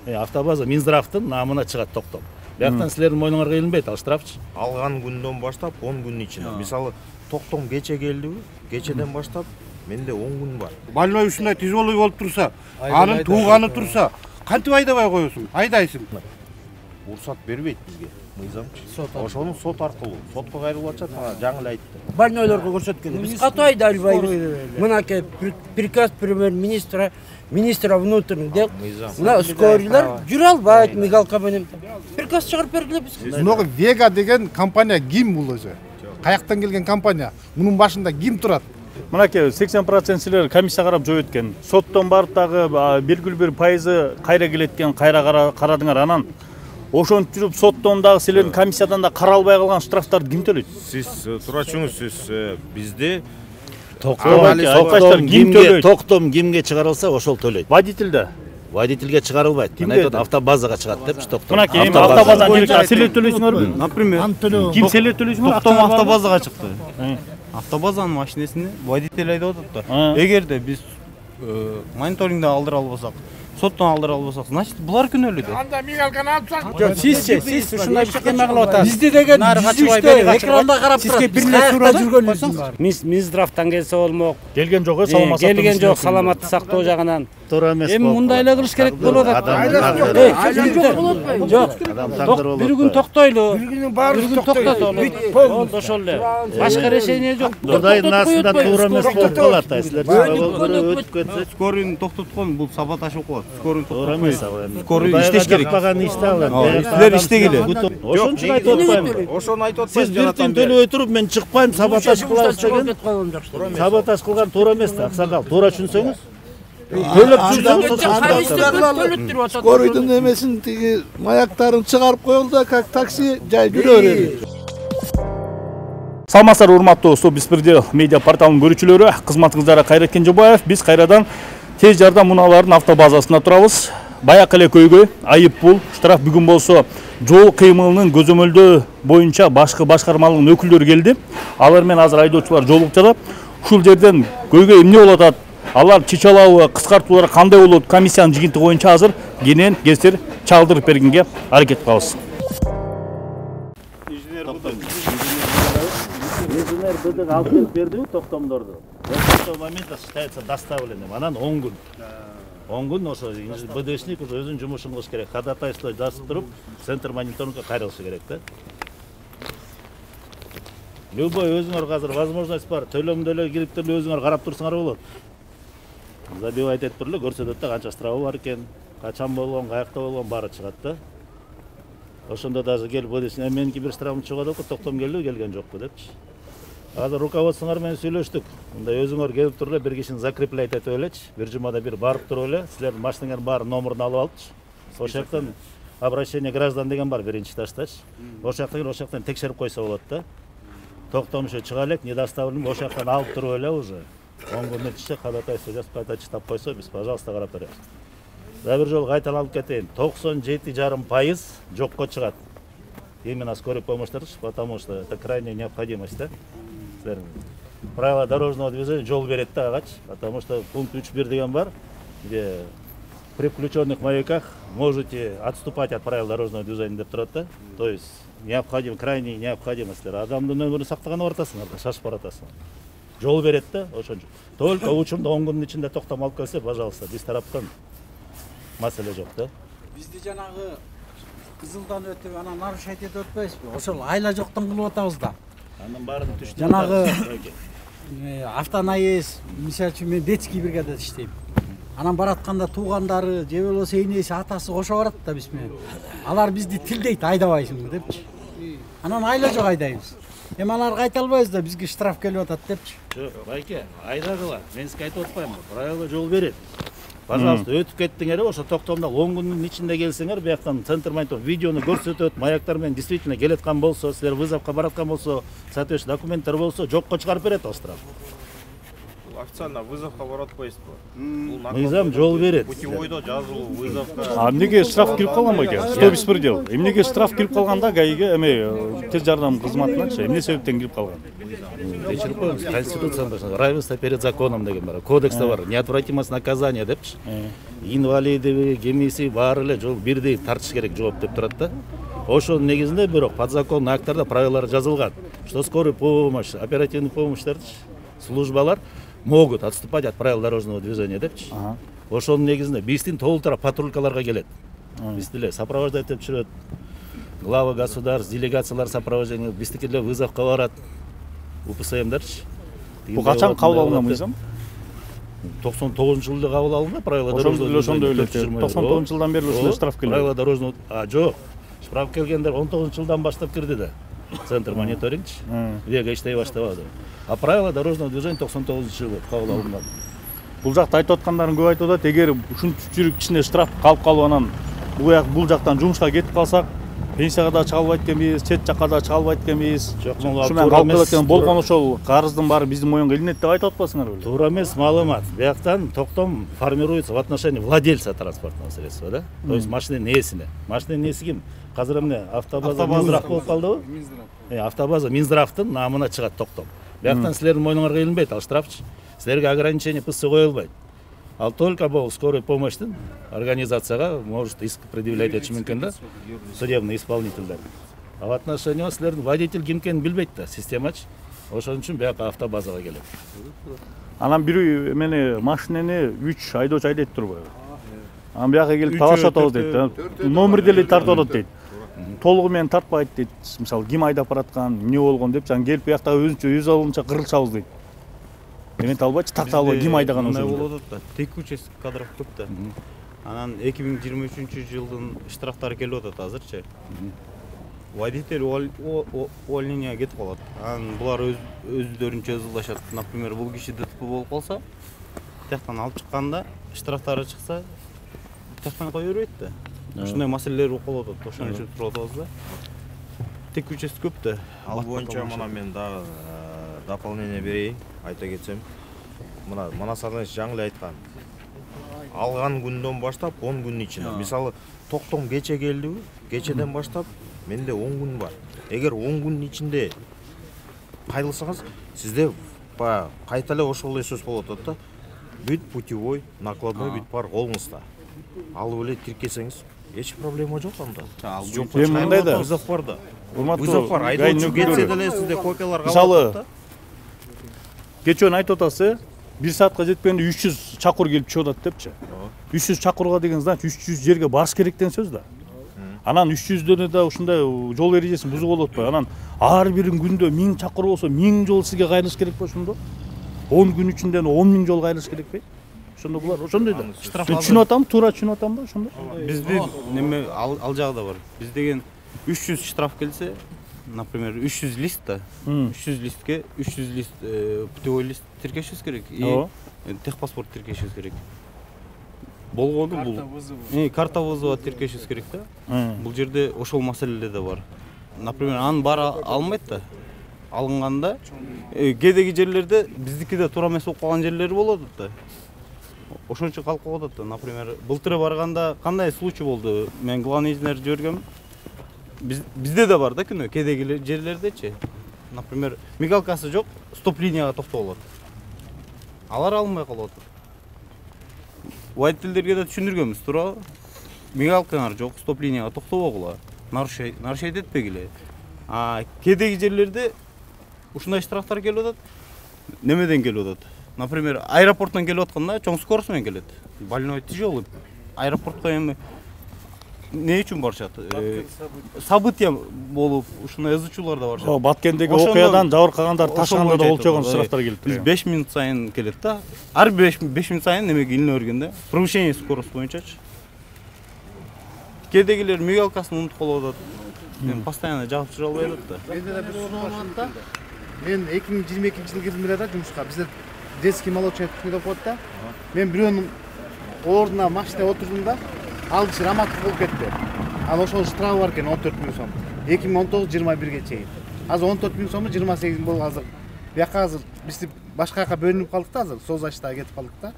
Автобаза Минздравдын намына чыгат токтом. Бияктан силердин мойнуңарга илинбейт ал штрафчы. Алган күндөн баштап 10 күн ичинде. Мисалы токтом кече келдиби? Кечеден баштап менде 10 күн бар. Больной ушундай тяжелый болуп турса, анын тууганы турса, кантип айдабай коесуң? Айдайсың. Уруксат бербейт бизге. Мыйзамчы. Ошону сот аркылуу. Сотко кайрылып атат, жаңы эле айтты. Больнойлорго көрсөткөн. Биз катуу айдалбайбыз. Мынакей приказ премьер-министра, министра внутренних дел. Мына скорыйлар жүрө албайт мигалка менен. Приказ чыгарып бергиле биз. Мынагы Вега деген компания ким бул өзү? Каяктан келген компания? Мунун башында ким турат? Мынакей 80% силер комиссия карап жооп өткөн. Соттон барып дагы белгилүү бир пайызы кайра келет экен, кайра карадыңар. Анан ошентип жүрүп соттон дагы силердин комиссиядан да каралбай калган штрафтарды ким төлөйт? Сиз турачуңуз, сиз bizde токтом кимге чыгарылса ошол төлөйт. Водительде? Водительге чыгарылбайт. Айтат автобазага чыгат депчи токтом. Мынакей автобазадан силер төлөйсүңөрбү? Например, ким силер төлөйсүңөр? токтом автобазага чыкты. Автобазанын машинесин водитель айдап атат да. Эгерде биз мониторингде алдыра албасак, соттон алдыра албасак, значит булар күнөөлүү да. Анда мигалканы алсаң. Жок, сиз ушундай бишкеме кылып атасыз. Бизде деген экранда карап турат. Сизге бир нерсе сурап жүргөнүбүз бар. Минздравдан келсе болмок. Келген жок, саламаттык. Келген жок, саламаттык сактоо жагынан. Туура эмес. Эми мындай эле кылыш керек болуп атат. Жок. Бир күн токтойлу. Бир күнүн баары токтотолу. Болду ошол эле. Башка решение жок. Кудайдын астында туура эмес болуп калат да. Силер өтүп кетсе, Скорыйны токтоткон бул саботаж окуп атат. Скорыйны туура эмес. Скорый иштеш керек. Баган иште алат. Силер иштегиле. Ошончун айтып атпаймынбы? Ошону айтып атпайм. Сиз бир тиын төлөбөй туруп мен чыкпайм, саботаж кылабыз деген. Саботаж кылган туура эмес да, аксакал. Туура түшүнсөңүз. Төлөп жүрсөңүз Скорыйдын эмесин тиги маяктарын чыгарып коелду да, как такси жай жүрө берет. Саламатсыздар урматтуу Су Беспредел медиа порталынын көрүүчүлөрү, кызматыңыздарга Кайрат Кенжебаев. Биз кайрадан тез жардам унааларынын автобазасында турабыз. Баяк эле көйгөй, айып пул, штраф бүгүн болсо жол кыймылынын көзөмөлдөө боюнча башкы башкармалыгынын өкүлдөрү келди. Алар менен азыр айдоочулар жолукчада. Ушул жерден көйгөй эмне болуп атат? Алар чечалабы, кыскартуулары кандай болот? Комиссиянын жыйынтыгы боюнча азыр кенен кесир чалдырып бергенге аракет кылабыз. Инженер быдык алып келип бердиби токтомдорду? Ошол моментте считается доставлением. Анан 10 күн. 10 күн ошо БДСник уже өзүнүн жумушун кылыш керек. Ходатайство жазып туруп, центр мониторингге кайрылышы керек да. Любой өзүңөр азыр возможность бар. Төлөмдө эле кирип эле өзүңөр карап турсаңар болот. Забивать этип туруп эле көрсөтөт да канча штрафы бар экен, качан болгон, каякта болгон баары чыгат да. Ошондо даже келип БДСник меники бир штрафым чыгып атат, токтом келди, келген жокпу депчи. Азыр руководствоңор менен сүйлөштүк. Мындай өзүңөр келип туруп эле бир кишини закреплять этип элечи. Бир жумада бир барып туруп эле, силердин машинаңардын баарын номерин алып алчы. Ошол жактан обращение граждан деген бар биринчи этаждачы. Ошол жактан текшерип койсо болот да. Токтом ошо чыга элек, недоставлен, ошол жактан алып туруп эле уже 10 күн ичинде ходатайство жазып кайта чыктап койсо, биз пожалуйста карап беребиз. Да бир жолу кайталанып кетейин. 97,5% жокко чыгат. Именно скорой помощь, потому что это крайняя необходимость, да? Правила дорожного движения жол берет да агач, потому что пункт 3.1 деген бар, где при включенных маяках можете отступать от правил дорожного движения деп турат да. То есть необходим, крайний необходимость. Адамдын өмүрүн сактаган ортасың, шашып баратасың. Жол берет да, ошончо. Только учурда 10 күндүн ичинде токтом алып келсе, пожалуйста, биз тараптан маселе жок да. Бизди жанагы кызылдан өтүп, анан нарушать этип өтпөйсүзбү? Ошол айла жоктон кылып атабыз да. Анын баарын түштүк. Жанагы автонаезд, мисалы үчүн мен детский бригадада иштейм. Анан баратканда туугандары, же болбосо энеси, атасы кошо барат да биз менен. Алар бизди тилдейт, айдабайсыңбы депчи. Анан айла жок айдайбыз. Эми аларга айта албайбыз да, бизге штраф келип атат депчи. Жок, байке, айдагыла. Мен сизге айтып атпаймынбы? Правила жол берет. Пожалуйста, өтүп кеттиңер, ошо токтомдо 10 күндүн ичинде келсеңер, бияктан центр мониторинг видеону көрсөтөт, маяктар менен действительно келеткан болсо, силер вызовко бараткан болсо, соответственно документтер болсо, жокко чыгарып берет ал штраф. официально вызовка барып атпайсызбы? Мыйзам жол берет. Путевойдо жазылуу вызовка. А эмнеге штраф кирип калган бекен? 101 эмнеге штраф кирип калганда ГАИге эме тез жардам кызматынанчы эмне себептен кирип калган? Текшерип коебуз. Конституцияда равенство перед законом деген бар. Кодексте бар. Неотвратимость наказания депчи. Инвалиди, кемиси баары эле жол бирдей тартыш керек жооп деп турат да. Ошонун негизинде бирок подзаконный акттарда правилалар жазылган. Что скорый помощь, оперативный помощьтарчы службалар могут отступать от правил дорожного движения депчи. Ошонун негизинде биздин толтура патрулькаларга келет. Бизди эле сопровождать деп жүрөт. Глава государств, делегациялар сопровождение, биздики эле вызовка барат. УПСМдарчы. Бул качан кабыл алынган мыйзам? 99-жылда кабыл алынган правила дорожного движения. Ошондой эле 99-жылдан бери ушундай штраф келет. Правила дорожного, жок. Штраф келгендер 19-жылдан баштап кирди да. Центр мониторингчи. Вега иштей баштабады. А правила дорожного движения 99-жылы кабыл алынган. Бул жакта айтып аткандарын көп айтып атат. Эгер ушунчалык кичине штраф калып калып анан бул жактан жумушка кетип калсак, пенсияга да чыга албайт экенбиз, чет жакка да чыга албайт экенбиз. Ушу менен калып келет экен, болгон ошол карыздын баары биздин моюнга илинет деп айтып атпасыңар беле? Туура эмес маалымат. Бияктан токтом формируется в отношении владельца транспортного средства, да? То есть машинанын ээсине. Машинанын ээси ким? Азыр эмне автобаза Минздрав болуп калдыбы? Автобаза Минздравдын намына чыгат токтом. Бияктан силердин моюнуңарга илинбейт ал штрафчы. Силерге ограничение ПС коюлбайт. Ал только бул скорой помощьтын организацияга может иск предъявлять этиши мүмкүн да, судебный исполнительдер. А в отношении силердин водитель ким экенин билбейт да, системачы. Ошон үчүн бияка автобазага келет. Анан бирөө эмени машинени 3 айдоочу айдайт турбайбы? Анан бияка келип талашып атабыз дейт. Номер деле тартып атат дейт. Толугу менен тартпайт дейт. Мисалы ким айдап бараткан, эмне болгон деп, анан келип бияктагы өзүнчө өз алымынча кырылышабыз дейт. Эметип албайчы, тарта албай ким айдаган ошону. Мындай болуп атат да. Тек участок кадров көп да. Анан 2023-жылдын штрафтары келип атат азырчы. Водитель увольненияга кетип калат. Анан булар өздөрүнчө ызылдашат. Например, бул киши ДТП болуп калса, тияктан алып чыкканда штрафтары чыкса, тияктан кое бербейт да. Ушундай маселелер болуп атат. Ошон үчүн туруп атабыз да. Тек участок көп да. Ал боюнча мына мен дагы дополнение берейин, айта кетсем. Мына Манас Арнаевич жаңы эле айткан. Алган күндөн баштап 10 күн ичинде. Мисалы, токтом кече келдиби? Кечеден баштап менде 10 күн бар. Эгер 10 күн ичинде кайрылсаңыз, сизде кайта эле ошол эле сөз болот да. Бүт путевой, накладной бүт бар колуңузда. Алып эле тиркесеңиз, эч проблема жок анда. Жок, мындай да. Вызов бар да. Вызов бар. Айдоочу кетсе деле сизде копиялар калат да. Мисалы, кечөөнү айтып атасы, 1 саатка жетпегенде 300 чакыр келип чыгып атат депчи. 300 чакырга деген значит 300 жерге барыш керек деген сөз да. Анан 300дөн да ушундай жол эрежесин бузуп болуп атпайбы? Анан ар бир күндө 1000 чакыр болсо 1000 жол сизге кайрылыш керек болсо ошондо 10 күн ичинде 10.000 жол кайрылыш керекпи? Ошондо булар ошондой да. Түшүнүп атам, туура түшүнүп атамбы ошондо? Бизде неме ал жагы да бар. Биз деген 300 штраф келсе, например, 300 лист да. 300 листке 300 лист путевой лист тиркешибиз керек и техпаспорт тиркешибиз керек. Болгону бул. Карта вызова тиркешибиз керек да. Бул жерде ошол маселелер да бар. Например, анын баары алынбайт да. Алынганда кээдеги жерлерде биздикиде туура эмес болуп калган жерлери болот да. Ошон үчүн калып калып атат да. Например, былтыр барганда кандай случай болду? Мен главный инженер жибергем. Бизде да бар да күнөө кээдеги жерлердечи. Например, мигалкасы жок, стоп линияга токтоп алат. Алар алынбай калып атат. Водительдерге да түшүндүргөнбүз, туурабы? Мигалкаңар жок, стоп линияга токтобогула. Нарушать этпегиле. Кээдеги жерлерде ушундай штрафтар келип атат. Немеден келип атат? Например, аэропорттон келип атканда чоң скорость менен келет. Больной тяжелый. Аэропортко эми не үчүн барышат? События болуп, ушундай ызычуулар да барышат. Баткендеги окуядан жабыркагандар ташканда да болчогон штрафтар келип турат. Биз 5 минут сайын келет да. Ар 5 минут сайын немеге илине бергенде, превышение скорости боюнчачы. Кээдегилер мигалкасын унутуп калып атат. Мен постоянно жагып жүрө албай атат да. Менде да бир суроо бар да. Мен 2022-жылы келдим эле да жумушка. Бизде детский молочный деп коет да. Мен бирөөнүн ордуна машинада отурдум да. Ал киши раматтык болуп кетти. Ал ошол штрафы бар экен 14.000 сом. 2019-21-ге чейин. Азыр 14.000 сому 28.000 болду азыр. Бияка азыр биз башка жака бөлүнүп калдык да азыр, Созачта кетип калдык да.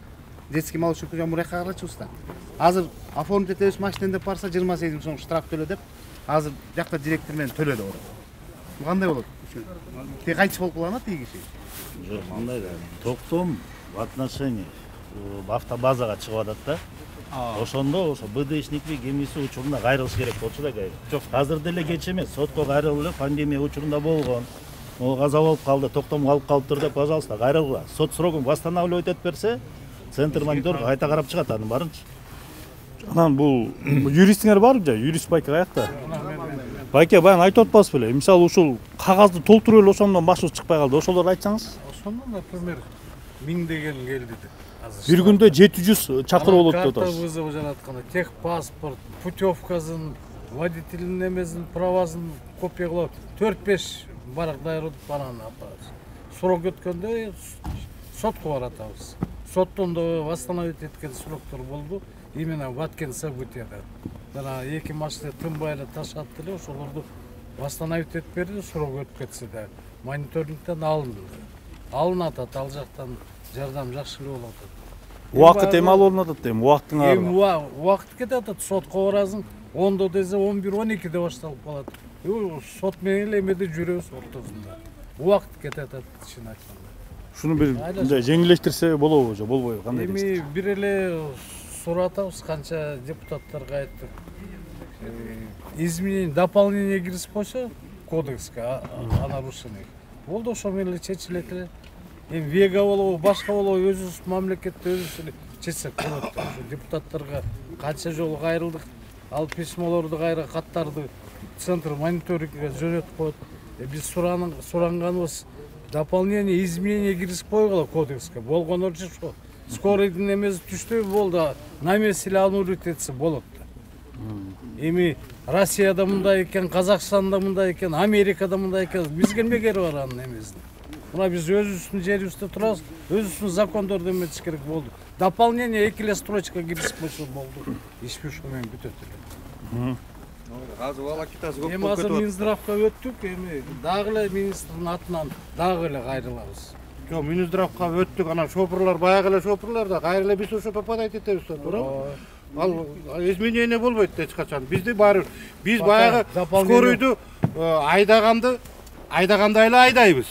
Детский малыш өкүлгөн мурайга карачыбыз да. Азыр оформить этебиз машинен деп барса 28 миң сом штраф төлө деп, азыр жакта директор менен төлөдү ора. Бу кандай болот? Тек кантип болуп калганат тиги киши? Жок, мындай да. Токтом в отношении автобазага чыгып атат да. Ошондо ошо БДшникби кемиси учурунда кайрылыш керек болчу да кайры. Жок, азыр деле кеч эмес, сотко кайрылып эле пандемия учурунда болгон. О каза болуп калды, токтом калып калыптыр деп, пожалуйста, кайрылгыла. Сот срогун восстанавливать этип берсе, центр монитор кайта карап чыгат анын баарынчы. Анан бул юристиңер барбы жа? Юрист байке каякта? Байке баягы айтып атпасыз беле? Мисалы ушул кагазды толтуруп эле ошондон башыбыз чыкпай калды. Ошолорду айтсаңыз? Ошондон, например, 1000 деген келди деп. Бир күндө 700 чакыруу болот деп Карта атасыз. вызов жаратканда, техпаспорт, путевкасын, водительдин немесин, правасын копия кылып, 4-5 барак даярдап анан апарабыз. Срок өткөндө сотко баратабыз. Соттон да восстановить эткен сроктор болду. Именно в аткен событияда. Жана эки машина тынбай эле ташатты эле, ошолорду восстановить этип берди, срок өтүп кетсе да мониторингден алынды. Алынат атат, ал жактан жардам жакшы эле болуп атат. Убакыт эми алынып атат дейм, убактыңар. Эми убакыт кетип атат, сотко барасың, 10 десе 11-12 башталып калат. Сот менен эле эмеде жүрөбүз ортосунда. Убакыт кетип атат, чын айтканда. Шуну бир мындай жеңилдештирсе болобу же, болбойбу, кандай дейсиз? Эми бир эле суратабыз, канча депутаттарга айттык. Изменение, дополнение киргизип койсо кодекске о нарушениях. Болду, ошо менен эле чечилет эле. Эми вега болобу, башка болобу, өзүбүз мамлекетте өзүбүз эле чечсек болот. Депутаттарга канча жолу кайрылдык. Ал письмолорду кайра, каттарды центр мониторингге жөнөтүп коет. Биз суранганыбыз дополнение, изменение киргизип койгула кодекске. Болгонорчу ошо скорыйдын эмеси түштү, болду. На месте эле аннулировать этсе болот. Эми Россияда мындай экен, Казакстанда мындай экен, Америкада мындай экен, бизге эмне кереги бар анын эмесин? Мына биз өзүбүздүн жерибизде турабыз, өзүбүздүн закондорду эметиш керек болду. Дополнение 2 эле строчка киргизип койсо болду. Иш ошо менен бүтөт эле. Азыр волокитасы көп Эми болуп азыр кетип атат. Минздравка өттүк, эми дагы эле министрдин атынан дагы эле кайрылабыз. Жок, Минздравка өттүк, анан шопурлар, баягы эле шопурлар да кайра эле биз ошо попадать этебиз да, туурабы? Ал изменение болбойт эч качан. Бизди баары биз баягы скорыйду айдагандай эле айдайбыз.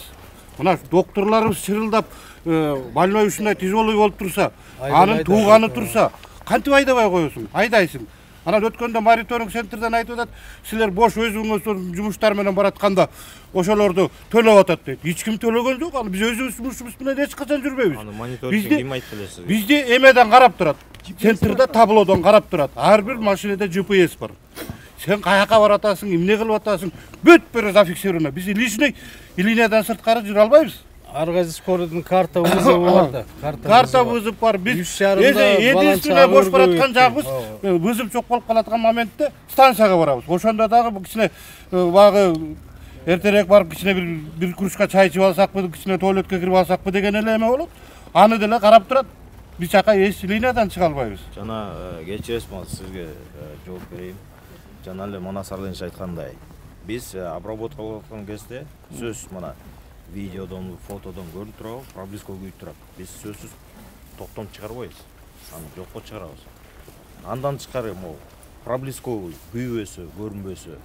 Мына докторлорубуз чырылдап, больной ушундай тяжелый болуп турса, анын тууганы турса, кантип айдабай коесуң? Айдайсың. Анан өткөндө мониторинг центрден айтып атат, силер бош өзүңүздүн жумуштар менен баратканда ошолорду төлөп атат дейт. Эч ким төлөгөн жок, аны биз өзүбүз жумушубуз менен эч качан жүрбөйбүз. Аны мониторинг ким айтты эле сизге? Бизди эмеден карап турат. Центрде таблодон карап турат. Ар бир машинеде GPS бар. Сен каяка баратасың, эмне кылып атасың, бүт бери зафиксировано. Биз личный линиядан сырткары жүрө албайбыз. Ар кайсы скорыйдын карта вызову бар да. Карта вызов бар. Биз единственное бош бараткан жагыбыз, вызов жок болуп калаткан моментте станцияга барабыз. Ошондо дагы кичине багы эртерээк барып кичине бир кружка чай ичип алсакпы, кичине туалетке кирип алсакпы деген эле эме болот. Аны деле карап турат. Биз жака эч линиядан чыга албайбыз. Жана кечиресиз, сизге жооп берейин. Жана эле Манас Арденович айткандай, биз обработка кылып аткан кезде сөз мына видеодон, фотодон көрүнүп турабы, проблеска күйүп турат. Биз сөзсүз токтом чыгарбайбыз. Аны жокко чыгарабыз. Андан тышкары могу проблеска күйбөсө, көрүнбөсө.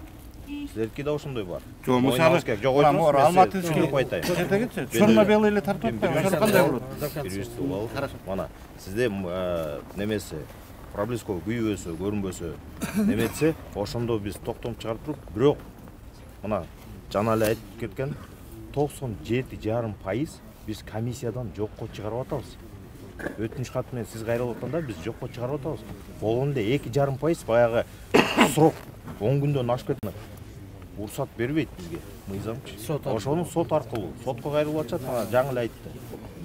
Силердики да ошондой бар. Жок, мисалы Алматыдыкы айтайын. Черно-белый эле тартып атпайбы? Ошо кандай болот? Хорошо. Мана сизде немеси проблеска күйбөсө, көрүнбөсө, неметсе, ошондо биз токтом чыгарып туруп, бирок мына жана эле айтып кеткен 97,5% биз комиссиядан жокко чыгарып атабыз. Өтүнүч кат менен сиз кайрылып атканда биз жокко чыгарып атабыз. Болгондо 2,5% баягы срок 10 күндөн ашып кеткен. Уруксат бербейт бизге мыйзамчы. Ошону сот аркылуу, сотко кайрылып атышат, жаңы эле айтты.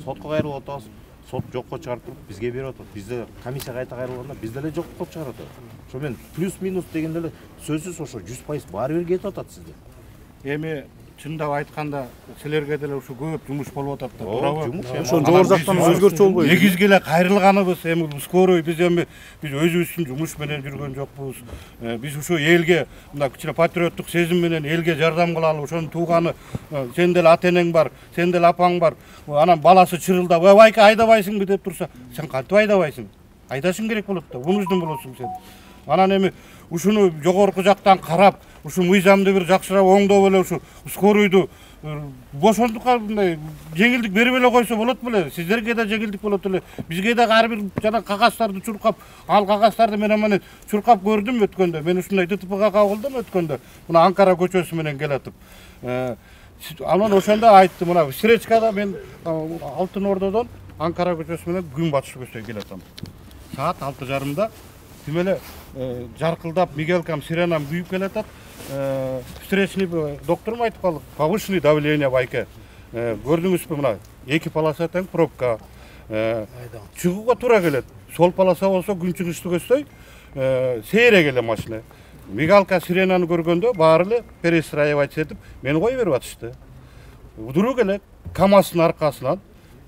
Сотко кайрылып атабыз. Сот жокко чыгарып туруп бизге берип атат. Бизде комиссия кайта кайрылганда бизде эле жокко чыгарып атат. Ошо менен плюс минус дегенде эле сөзсүз ошо 100% баары бир кетип атат сизде. Эми чындап айтканда силерге деле ушу көп жумуш болуп атат да, туурабы? Ошон жогору жактан өзгөрчү болбойбу? Негизги эле кайрылганыбыз эми скорый биз өзүбүздүн жумуш менен жүргөн жокпуз. Биз ушу элге мына кичине патриоттук сезим менен элге жардам кылалы. Ошонун тууганы сен деле ата энең бар, сен деле апаң бар. Анан баласы чырылдап, "Байке айдабайсыңбы?" деп турса, сен кантип айдабайсың? Айдашың керек болот да. Вынужден болосуң сен. Анан эми ушуну жогорку жактан карап, ушу мыйзамды бир жакшыраак оңдоп эле ушу скорыйду бошондукка мындай жеңилдик берип эле койсо болот беле? Сиздерге да жеңилдик болот эле. Бизге да ар бир жана кагаздарды чуркап, ал кагаздарды мен чуркап көрдүм өткөндө. Мен ушундай ДТПга кабылдым өткөндө. Мына Анкара көчөсү менен келатып. Анан ошондо айттым, мына встречкада мен Алтын Ордодон Анкара көчөсү менен күн батыш көчөсүнө келатам. Саат 6:30-да тим эле жаркылдап мигалкам сиренам күйүп келатат. Встречный докторум айтып калды, повышенный давление байке. Көрдүңүзбү, мына эки полоса тең пробка. Чыгууга туура келет. Сол полоса болсо күн чыгыштык өстөй сейре келе машина. Мигалка сиренаны көргөндө баары эле перестраивать этип мени кое берип атышты. Удуруу келе КамАЗдын аркасынан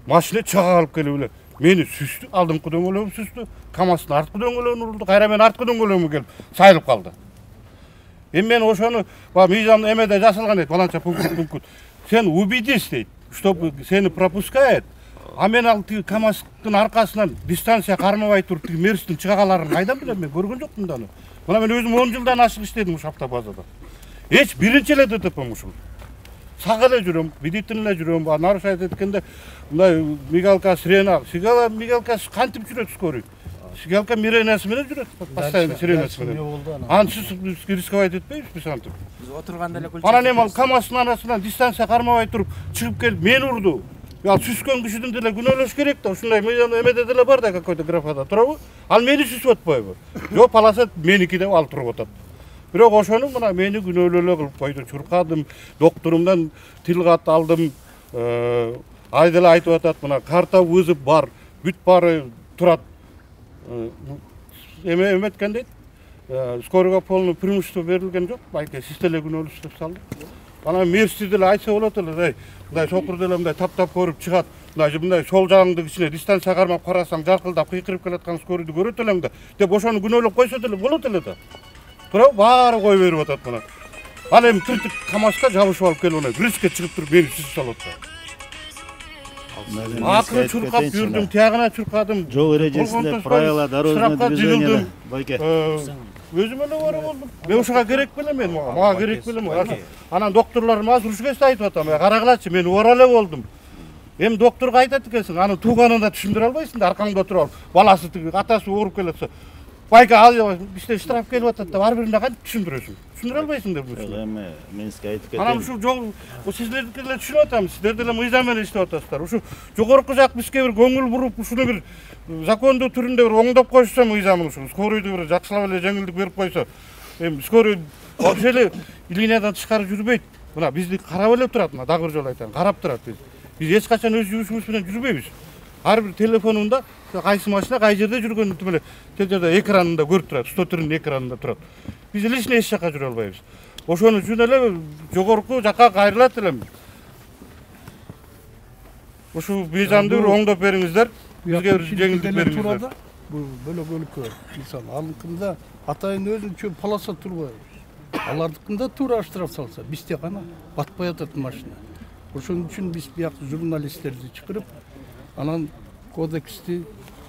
машина чага алып келип эле мени сүздү, алдыңкы дөңгөлөгүм сүздү, КамАЗдын арткы дөңгөлөгүн урулду, кайра мен арткы дөңгөлөгүмө келип сайылып калды. Эми мен ошону мыйзам эмеде жасалган дейт, баланча пункт. Сен убедись дейт, чтобы сени пропускает, а мен ал КамАЗдын аркасынан дистанция кармабай туруп Мерстин чыгагаларын кайдан билем, мен көргөн жокмун да аны. Мына мен өзүм 10 жылдан ашык иштедим ушу автобазада. Эч биринчи эле ДТП ушул. Сак эле жүрөм, видительно эле жүрөм, нарушать эткенде мындай мигалка сирена, мигалка кантип жүрөт скорый. Сигалка миренасы менен жүрөт, постоянно сиренасы менен. Ансыз рисковать этпейбиз биз антип. Биз отурганда эле Анан эми ал КамАЗдын арасынан дистанция кармабай туруп чыгып келип мени урду. Ал сүзгөн кишидин деле күнөөлөш керек да, ушундай эмеде деле бар да какой-то графада, туурабы? Ал мени сүзүп атпайбы? Жок, полоса меники деп ал туруп атат. Бирок ошону мына мени күнөөлөө кылып койду, чуркадым, докторумдан тил кат алдым. Айделе айтып атат, мына карта вызов бар, бүт баары турат. Эметкен дейт. Скорыйга полный преимущество берилген жок, байке сиз деле күнөөлүсүз деп салды. Анан Мерси деле айтса болот эле, мындай сокур деле мындай таптап көрүп чыгат. Мындай сол жагыңды кичине дистанция кармап карасаң, жаркылдап кыйкырып келаткан скорыйду көрөт элең да, деп ошону күнөөлөп койсо деле болот эле да. Туурабы, баары кой берип атат мына. Ал эми тиртик КамАЗга жабышып алып келип мына бириске чыгып туруп мени сүзүп салат да. Акыры чуркап жүрдүм, тиягына чуркадым. Жол эрежесинде правила дорожного движения байке. Өзүм эле барып болдум. Мен ушуга керек белем мен, мага керек белем. Анан докторлорум азыр ушуга айтып атам, карагылачы, мен убара эле болдум. Эми докторго айтат экенсиң, аны тууганын да түшүндүрө албайсың да, аркаңда туруп алып, баласы атасы ооруп келатса, байке ал бизде штраф келип атат да, ар бирине кантип түшүндүрөсүң? Түшүндүрө албайсың деп жүрсүң. Эми мен сизге айтып кетейин. Анан ушу жол сиздердики деле түшүнүп атам, сиздер деле мыйзам менен иштеп атасыздар. Ушу жогорку жак бизге бир көңүл буруп, ушуну бир закондуу түрүндө бир оңдоп койсо мыйзамын ушу, скорыйду бир жакшылап эле жеңилдик берип койсо. Эми скорый вообще эле линиядан тышкары жүрбөйт. Мына бизди карап эле турат, мына дагы бир жолу айтайын, карап турат биз. Биз эч качан өз жүрүшүбүз менен жүрбөйбүз. Ар бир телефонунда кайсы машина кай жерде жүргөнүн тим эле тил жерде экранында көрүп турат, стотердин экранында турат. Биз лишний эч жака жүрө албайбыз. Ошону үчүн эле жогорку жакка кайрылат элем. Ушу мыйзамды бир оңдоп бериңиздер. Бизге бир жеңилдик бериңиздер. Бул бөлөк өлкө. Мисалы алыкында атайын өзүнчө полоса турбайбыз. Алардыкында туура штраф салса, бизде гана батпай атат машина. Ошон үчүн биз бияк журналисттерди чакырып, анан кодексти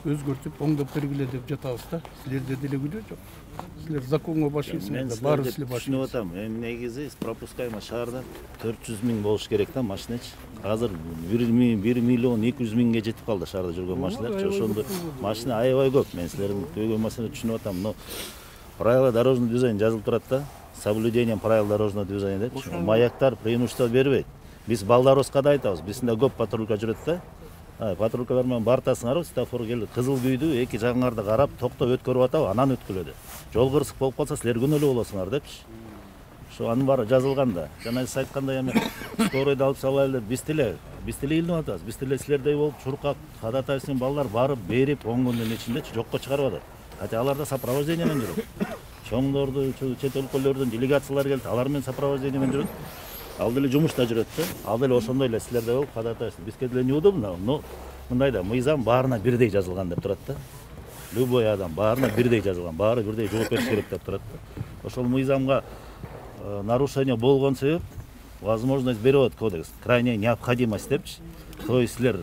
өзгөртүп оңдоп бергиле деп жатабыз да. Силерде деле күнөө жок. Силер законго башыйсыңар, баары силер башыйсыңар. Түшүнүп атам. Эми негизи пропускаемый шаарда 400 миң болуш керек да машиначы. Азыр 1 миллион 200 миңге жетип калды шаарда жүргөн машиналар. Ошондо машина аябай көп. Мен силердин көйгөй маселени түшүнүп атам. Но правила дорожного движения жазылып турат да. Соблюдением правил дорожного движения дейт. Маяктар преимущество бербейт. Биз балдарыбызга да айтабыз. Бизде көп патрулька жүрөт да. Патрулькалар менен бартасыңар, светофор келди, кызыл күйдү, эки жагыңарды карап, токтоп өткөрүп атабы, анан өткүлөдү. Жол кырсык болуп калса, силер күнөөлүү болосуңар депчи. Ошо анын баары жазылган да. Жана сиз айткандай эми скоройду алып салайлы, биз деле илинип атабыз. Биз деле силердей болуп, чуркак, кадатайсын балдар барып берип 10 күндүн ичинде жокко чыгарып атат. Хотя аларда сопровождение менен жүрөт. Чоңдорду, чет өлкөлөрдөн делегациялар келди, алар менен сопровождение менен жүрөт. ал деле жумушта жүрөт да. Ал деле ошондой эле силерде болуп кадатасыз. Бизге деле неудобно, но мындай да мыйзам баарына бирдей жазылган деп турат да. Любой адам баарына бирдей жазылган, баары бирдей жооп бериш керек деп турат да. Ошол мыйзамга нарушение болгон себеп возможность берип атат кодекс, крайняя необходимость депчи. То есть силер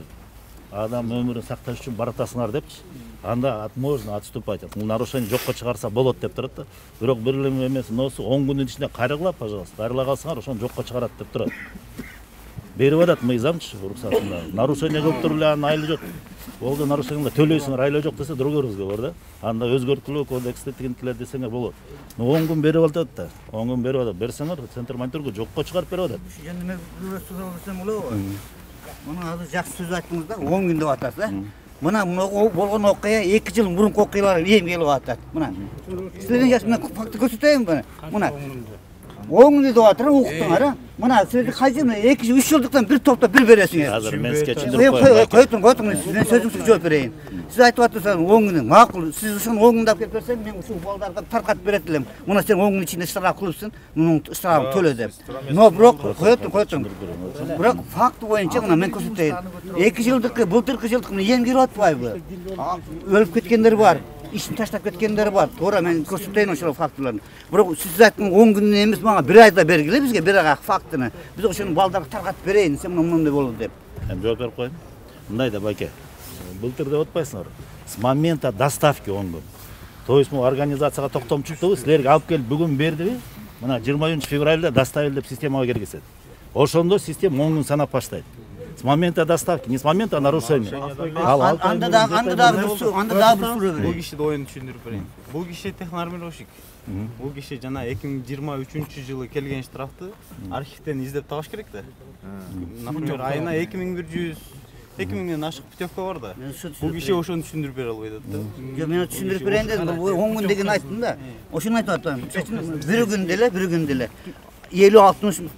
адам өмүрүн сакташ үчүн баратасыңар депчи. Анда можно отступать. Бул нарушение жокко чыгарса болот деп турат да. Бирок бир эле эмеси носу 10 күндүн ичинде кайрыгыла, пожалуйста. Кайрыла калсаңар, ошону жокко чыгарат деп турат. Берип атат мыйзамчы уруксатында. Нарушение кылып эле анын айылы жок. Болду нарушениеңде төлөйсүңөр, айылы жок десе другой разговор да. Анда өзгөртүлүү кодексте тигинтилер десеңер болот. 10 күн берип атат да. 10 күн берип атат. Берсеңер центр мониторго жокко чыгарып берип атат. Енді мен бір сөз болобу? Мына азыр жакшы сөз айттыңыз да, 10 күн деп атасыз, да? Мына болгон окуя 2 жыл мурунку окуялар эми келип атат. Мына. Силердин жашына факты көрсөтөйүнбү? Мына. 10 күн деп атыр, уктуңар, а? Мына силерди кайсы 2-3 жылдыктан бир топто бир бересиңер. Азыр мен сизге түшүндүрүп Койтуң, мен сөзүңүзгө жооп берейин. Сиз айтып атасыз 10 күн. Макул, сиз ушуну 10 күндө алып келип берсең, мен ушул балдарга таркатып берет элем. Мына сен 10 күн ичинде штраф кылыпсың, мунун штрафын төлө деп. Но бирок койтуң. Бирок факты боюнча мына мен көрсөтөйүн. 2 жылдыкы, былтыркы жылдык мына эми кирип атпайбы? Өлүп кеткендер бар. İşini taşlap ketkenler var. Doğru, ben көрсөтөйүн ошол фактыларын. Бирок сиз айткан 10 күн эмес, мага 1 айда бергиле бизге, 1 айга фактыны. Биз ошону балдарга таркатып берейин, сен мындай болду деп. Эми жооп берип коеюн. Мындай да байке. Былтыр деп атпайсыңар. С момента доставки 10 күн. То есть бул организацияга токтом чыктыбы, силерге алып келип бүгүн бердиби? Мына 20 февралда доставили деп системага киргизет. Ошондо система 10 күн санап баштайт. С момента доставки, не с момента нарушения. Анда да бир суроо. Бул киши оюн түшүндүрүп берейин. Бул киши технармировщик. Бул киши жана 2023-жылы келген штрафты архивден издеп табыш керек да. Например, айына 2100 2000ден ашык путевка бар да. Бул киши ошону түшүндүрүп бере албайт да. Жок, мен түшүндүрүп берейин дедим. 10 күн деген айттым да. Ошону айтып атам. Бир күн деле 50-60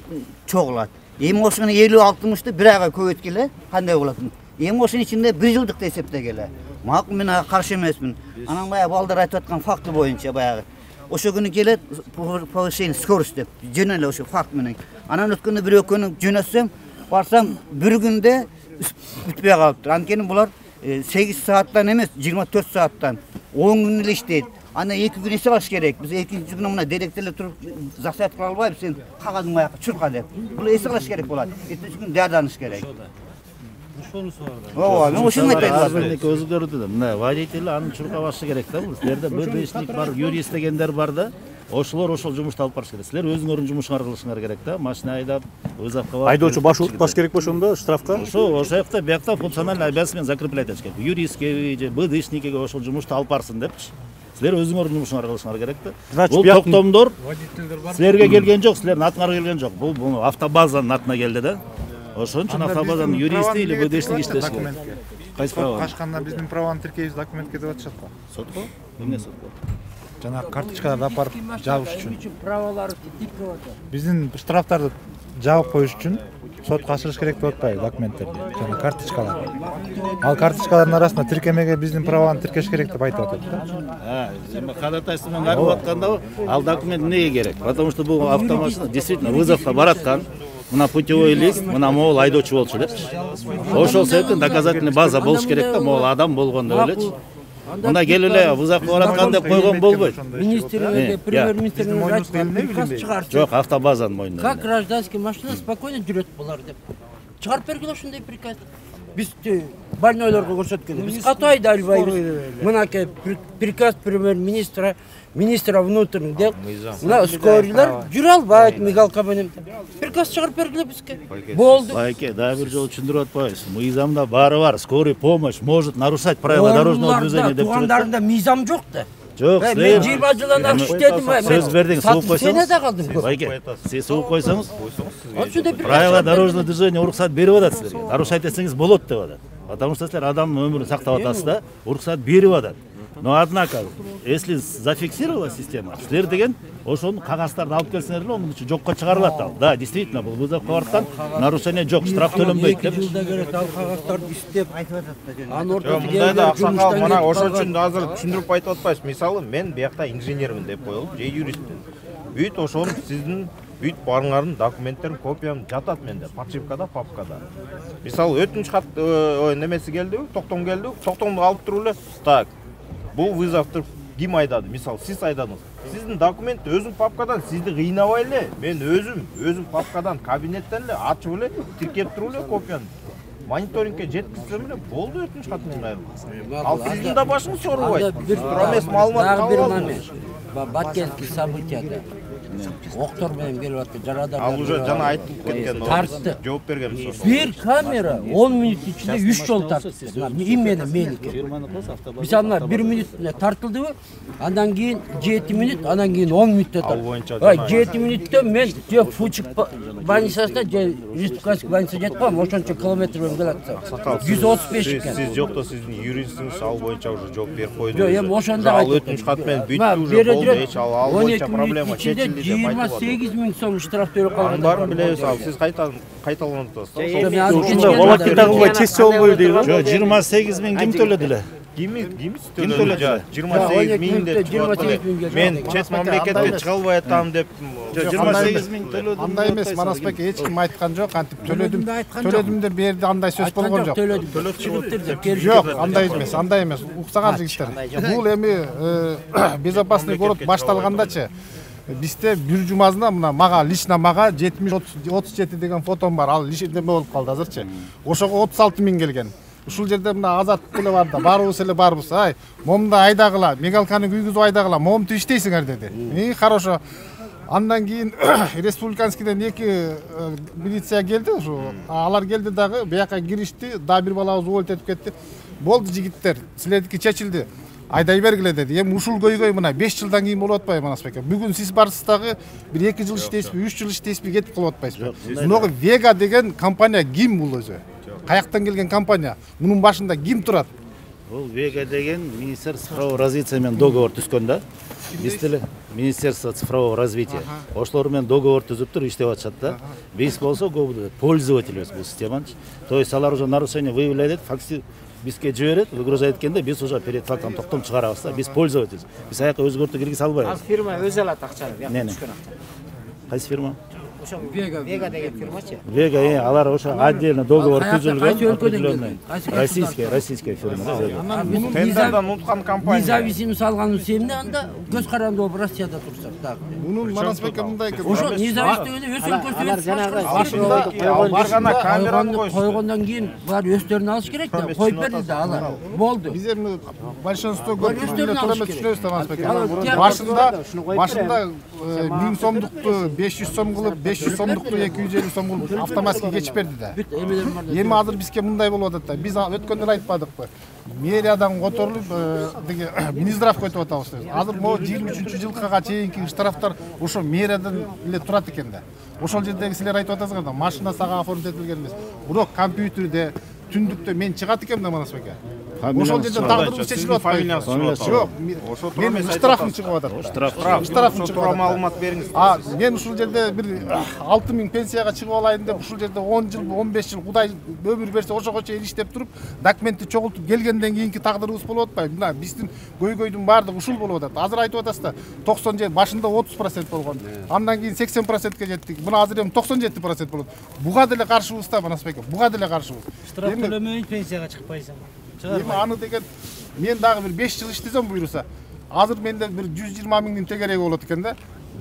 чогулат. Эми ошону 50-60-ты 1 айга көбөйткеле, кандай болот? Эми ошонун ичинде 1 жылдыкты эсептегеле. Макул, мен ага каршы эмесмин. Анан баягы балдар айтып аткан факты боюнча баягы. Ошо күнү келет повышение скорость деп, жөн эле ошо факт менен. Анан өткөндө бир экөөнү жөнөтсөм, барсам 1 күндө бүтпөй калыптыр. Анткени булар 8 сааттан эмес, 24 сааттан 10 күн эле иштейт. Ана 2 күн эсе алыш керек. Биз 2-нчи күнү мына директорлор туруп заксат кыла албайбыз, сен кагазың баягы чурка деп. Бул эсе алыш керек болот. 2-нчи күн даярданыш керек. Ошонусу бар да. Ооба, мен ошону айтайын. Азыркы өзгөрдү да. Мына водитель аны чуркабашы керек да. Бул силерде БДшник бар, юрист дегендер бар да. Ошолор ошол жумушту алып барыш керек. Силер өзүңөрдүн жумушуңар кылышыңар керек да. Машина айдап, вызовко барып. Айдоочу баш керек болсо ошондо штрафка? Ошо жакта биякта функциональный обязанность менен закреплять этиш керек. Юристке же БДшникке ошол жумушту алып барсын депчи. Силер өзүңөрдүн жумушуңар кылышыңар керек да. Бул токтомдор силерге келген жок, силердин атыңарга келген жок. Бул автобазанын атына келди да. Ошон үчүн автобазанын юристи или БДшник иштеш керек. Кайсы права? Кашканда биздин праваны тиркейбиз, документке деп атышат го. Сотко? Эмне сотко? Жанагы карточкаларды апарып жабыш үчүн. Правалары типке атат. Биздин штрафтарды жабып коюш үчүн сотко ашырыш керек деп атпайбы документтерди, жана карточкалар. Ал карточкалардын арасында тиркемеге биздин праваны тиркеш керек деп айтып атат да. Эми кадатайсы менен айтып атканда ал документ эмнеге керек? Потому что бул автомашина действительно вызовко бараткан. Мына путевой лист, мына могул айдоочу болчу депчи. Ошол себептен доказательный база болуш керек да, могул адам болгон деп элечи. Мына келип эле вызовко бараткан деп койгон болбойт. Министрлерге, премьер-министрге айткан приказ чыгарчу. Жок, автобазанын мойнунда. Как гражданский машина спокойно жүрөт булар деп. Чыгарып бергиле ошондой приказ. Биз больнойлорго көрсөткөн. Биз катуу айдалбайбыз. Мынакей приказ премьер-министра, министра внутренних дел. Мына скорыйлар жүрө албайт мигалка менен. Приказ чыгарып бергиле бизге. Болду. Байке, дагы бир жолу түшүндүрүп атпайбыз. Мыйзамда баары бар. Скорый помощь может нарушать правила дорожного движения деп турат. Тугандарында мыйзам жок да. Жок, мен 20 жылдан ак иштедим. Сөз бердиң, сууп койсоңуз. Сен да калдым. Байке, сиз сууп койсоңуз. Правила дорожного движения уруксат берип атат силерге. Нарушать этсеңиз болот деп атат. Потому что силер адамдын өмүрүн сактап атасыз да, уруксат берип атат. Но однако, если зафиксировала система, силер деген ошонун кагаздарды алып келсеңер эле онун үчүн жокко чыгарылат ал. Да, действительно, бул вызовко бараткан, нарушение жок, штраф төлөнбөйт деп. Жылда керек ал кагаздарды иштеп Айтып атат да. анын ортосу мындай да аксакал, мына ошон үчүн азыр түшүндүрүп айтып атпайбыз. Мисалы, мен биякта инженермин деп коелу, же юристмин. Бүт ошону сиздин бүйтіп барыңардың документтерин копиям жатат менде подшивкада папкада. Мисалы өтүнүч кат немеси келди, токтом келди, токтомду алып туруп эле так. Бул вызовду ким айдады? Мисалы сиз айдадыңыз. Сиздин документ өзүм папкадан сизди кыйнабай эле, мен өзүм папкадан кабинеттен эле ачып эле тиркеп туруп эле копияны мониторингке жеткизсем эле болду өтүнүч катынан айрылып. Ал сиздин да башыңыз оорубайт. Тура эмес маалымат кабыл алдыңыз. Баткенский событияда оқтор менен келип аткан жарадар. Ал уже жана айтылып кеткен. Тартты. Жооп бергенбиз. Bir kamera 10 minut içinde 3 yol tartıldı. İmmeni meylik. Mesela 1 minut tartıldı mı? Andan keyin 7 minut, andan keyin 10 minutda tartıldı. 7 minutda men Fuçuk больницасына Республикасының больницасына жетип калам, ошончо километр менен келат. 135 экен. Сиз жокто сиздин юристиңиз ал боюнча уже жооп берип койду. Жок, эми ошондо ал өтүнүч кат менен бүттү уже болду, эч ал боюнча проблема чечилди деп айтып атат. 28 000 сом штраф төлөп калган. Баарын билебиз, ал сиз кайталанып атасыз. Ушунда волокита кылбай чечсе болбойбу дейби? Жок, 28 000 ким төлөдү эле? Ким төлөдү? 28 000 деп чыгып мен чет мамлекетке чыга албай атам деп 28 000 төлөдүм. Андай эмес, Манас байке, эч ким айткан жок, антип төлөдүм деп берди, андай сөз болгон жок. Жок, андай эмес. Уксаган жигиттер. Бул эми безопасный город башталгандачы бизде бир жумасына мына мага лично мага 70-37 деген фотом бар. Ал лишиндеме болуп калды азырчы. Ошого 36 000 келген. Ушул жерде мына Азат эле бар да, барыбыз эле барбыз. Ай, момду айдагыла, мигалканы күйгүзүп айдагыла, момду иштейсиңер деди. Хорошо. Андан кийин республиканскийден 2 милиция келди, ушу алар келди дагы, бияка киришти, да бир балабыз увольт этип кетти. Болду жигиттер, силердики чечилди. Айдай бергиле деди. Эми ушул көйгөй мына 5 жылдан кийин болуп атпайбы, Манас байке? Бүгүн сиз барсыз дагы бир 2 жыл иштейсизби, 3 жыл иштейсизби, кетип калып атпайсызбы? Мынагы Вега деген компания ким бул өзү? Каяктан келген компания? Мунун башында ким турат? Бул Вега деген Министерство цифрового развития менен договор түзгөн да. Биз деле Министерство цифрового развития. Ошолор менен договор түзүп туруп иштеп атышат да. Биз болсо пользователибиз бул системанчы. То есть алар уже нарушение выявляет, факты бизге жиберет, выгружает эткенде биз уже перед фактом токтом чыгарабыз да. Биз пользователь. Биз аяка өзгөртүү киргизе албайбыз. Ал фирма өзү алат акчаны, бияка түшкөн акчаны. Кайсы фирма? Ошо Вега деген фирмачы. Вега, алар ошо отдельно договор түзүлгөн. Российская фирма. Тендерден уткан компания. Независимый салган семне анда көз каранды болуп Россияда турсак так. Мунун Манас байке мындай экен. Ошо независимый өз өлкөсүнө башында бар гана камераны койгондон кийин булар өздөрүнө алыш керек да. Коюп берди да алар. Болду. Биз эми большинство көрүнүп турат түшүнөбүз да, Манас байке. Башында 1000 сомдукту 500 сом кылып, 500 сомдукту 250 сом кылып автоматский кечип берди да. Эми азыр бизге мындай болуп атат да. Биз өткөндө айтпадыкпы? Мэриядан которулуп, Минздравга өтүп атабыз деп. Азыр могу 23-жылкага чейинки штрафтар ошо мэриядан эле турат экен да. Ошол жердеги силер айтып атасыңар да, машина сага оформить этилген эмес. Бирок компьютерде, түндүктө мен чыгат экенмин да, Манас байке. Ошол жерде дагдырыбыз чечилип атпайбы? Жок, менин штрафым чыгып атат. Штрафым чыгып атат. Маалымат бериңиз. Мен ушул жерде бир 6000 пенсияга чыгып алайын деп ушул жерде 10 жыл, 15 жыл Кудай өмүр берсе ошого чейин иштеп туруп, документти чогултуп келгенден кийинки тагдырыбыз болуп атпайбы? Мына биздин көйгөйдүн баардыгы ушул болуп атат. Азыр айтып атасыз да, 90 жер башында 30% болгон. Андан кийин 80%ке жеттик. Мына азыр эми 97% болот. Буга деле каршыбыз да, Манас байке. Буга деле каршыбыз. Штраф төлөмөй пенсияга чыкпайсың. Эми аны деген мен дагы бир 5 жыл иштесем буйруса, азыр менде бир 120 миңдин тегереги болот экен да.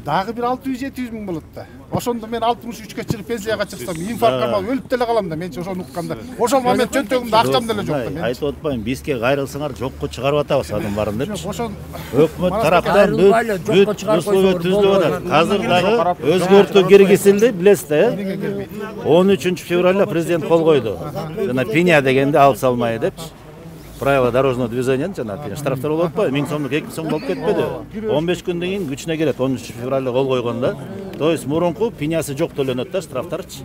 Дагы бир 600-700 миң болот да. Ошондо мен 63-кө чыгып пенсияга чыксам, инфарктка малып өлүп деле калам да, менчи ошону укканда. Ошол момент чөнтөгүмдө акчам деле жок да мен. Айтып атпайм, бизге кайрылсаңар жокко чыгарып атабыз анын барын депчи. Ошол Өкмөт тараптан бүт условия түзүлүп атат. Азыр дагы өзгөртүү киргизилди, билесиз да, 13 февралда президент кол койду. Жана пеня дегенди алып салмай депчи. Правила дорожного движения жана штрафтар болуп атпайбы? 1000 сомдук 2000 сом болуп кетпеди? 15 күндөн кийин күчүнө кирет, 13 февралда кол койгондо. То есть мурунку пенясы жок төлөнөт да, штрафтарчы.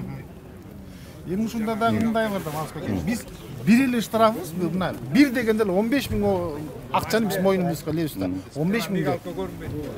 Эми ушунда дагы мындай бар да Манас аке. Биз бир эле штрафыбыз мына бир дегенде эле 15 000 акчаны биз мойнубузга илебиз да. 15 000.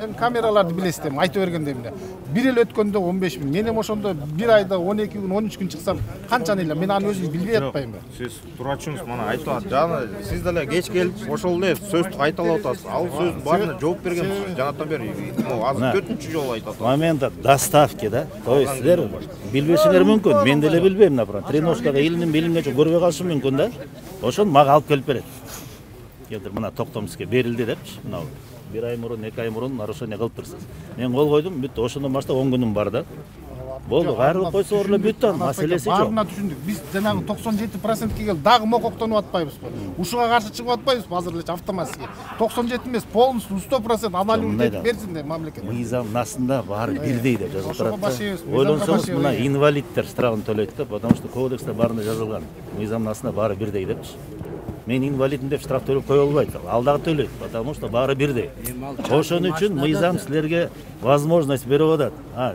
Эми камераларды билесиз эми айтып бергенде эмне. Бир эле өткөндө 15 000. Мен эми ошондо бир айда 12 күн 13 күн чыксам канчаны эле мен аны өзүм билбей атпайм. Сиз турачыңыз мана айтып атат. Жана сиз деле кеч келип ошол эле сөздү кайталап атасыз. Ал сөздүн баарына жооп бергенсиз. Жанатан бери азыр 4-чү жолу айтып атат. Моментта доставки да. То есть силер билбешиңер мүмкүн. Мен деле билбейм, например. Тренировкага илиним билимгече көрбөй калышым мүмкүн да. Ошону мага алып келип берет. Келдир мына Токтомске берилди депчи. Мына 1 ай мурун, 2 ай мурун нарушение кылыптырсыз. Мен кол койдум, бүттү. Ошондон баштап 10 күнүм бар да. Болду, кайрылып койсо орло бүттү, маселеси жок. Баарына түшүндүк. Биз жанагы 97%ке келип дагы мококтонуп атпайбызбы? Ушуга каршы чыгып атпайбызбы азыр эле автоматически? 97 эмес, полностью 100% анализ этип берсин деп мамлекет. Мыйзамдын астында баары бирдей деп жазылып турат. Ойлонсоңуз мына инвалиддер штрафын төлөйт да, потому что кодексте баарында жазылган. Мыйзамдын астында баары бирдей депчи. Мен инвалидмин деп штраф төлөп кое албайт. Ал дагы төлөйт, потому что баары бирдей. Ошон үчүн мыйзам силерге возможность берип атат.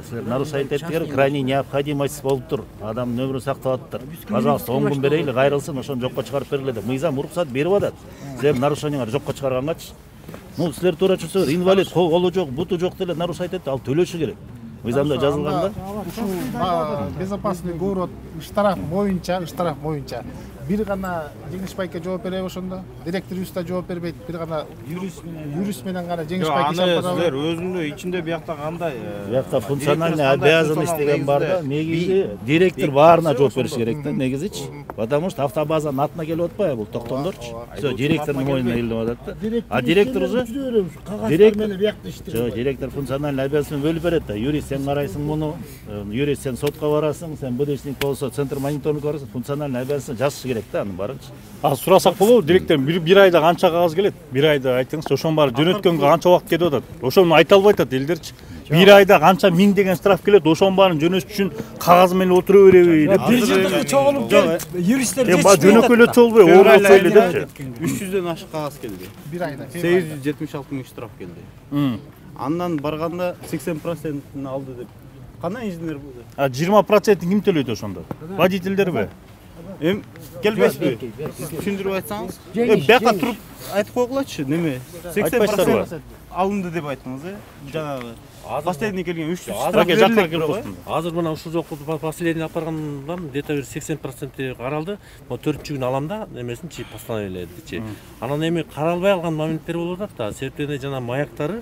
Силер нарушать эттигер крайне необходимость болуптур. Адамдын өмүрүн сактап атыптыр. Пожалуйста, 10 күн берейли, кайрылсын, ошону жокко чыгарып бергиле деп. Мыйзам уруксат берип атат. Силер нарушениеңерди жокко чыгаргангачы. Силер туура чыксаңар, инвалид, колу жок, буту жок деле нарушать этти, ал төлөшү керек. Мыйзамда жазылган да. Ушул безопасный город штраф боюнча бир гана Жеңиш Байке жооп береби ошондо. Директорубуз да жооп бербейт. Бир гана юрист менен гана Жеңиш Байке чалып барат. Силер өзүндө ичинде биякта кандай? Биякта функциональный обязанность деген бар да. Негизи директор баарына жооп бериш керек да, негизичи. Потому что автобазанын атына келип атпайбы бул токтомдорчу. Всё, директордун мойнуна илинип атат да. А директор уже директор функциональный обязанность бөлүп берет да. Юрист сен карайсың муну, юрист сен сотко барасың, сен БДшник болсо центр мониторингге барасың, функциональный обязанность жазыш керек да анын баарынчы. Сурасак болобу, директор бир айда канча кагаз келет? Бир айда айтыңыз, ошонун баары жөнөткөнгө канча убакыт кетип атат? Ошону айта албай атат элдерчи. Бир айда канча миң деген штраф келет, ошонун баарын жөнөтүш үчүн кагаз менен отура береби деп. Бир жылдыгы чогулуп келип, юристтер жөнөкөйлөп чогулбой, оорулуп эле депчи. 300дөн ашык кагаз келди. Бир айда 876 000 штраф келди. Андан барганда 80%-ын алды деп. Кандай инженер бул? 20% ким төлөйт ошондо? Водительдерби? Эм келбейсизби? Түшүндүрүп айтсаңыз? Бияка туруп айтып койгулачы, неме? 80% алынды деп айттыңыз, жанагы. Последний келген 300 азыр мына ушул жокку последний алып баргандан где-то 80% каралды. Mo 4-чү күн алам да, немесинчи постановлениедичи. Анан эми каралбай калган моменттер болуп атат да. Себептен жана маяктары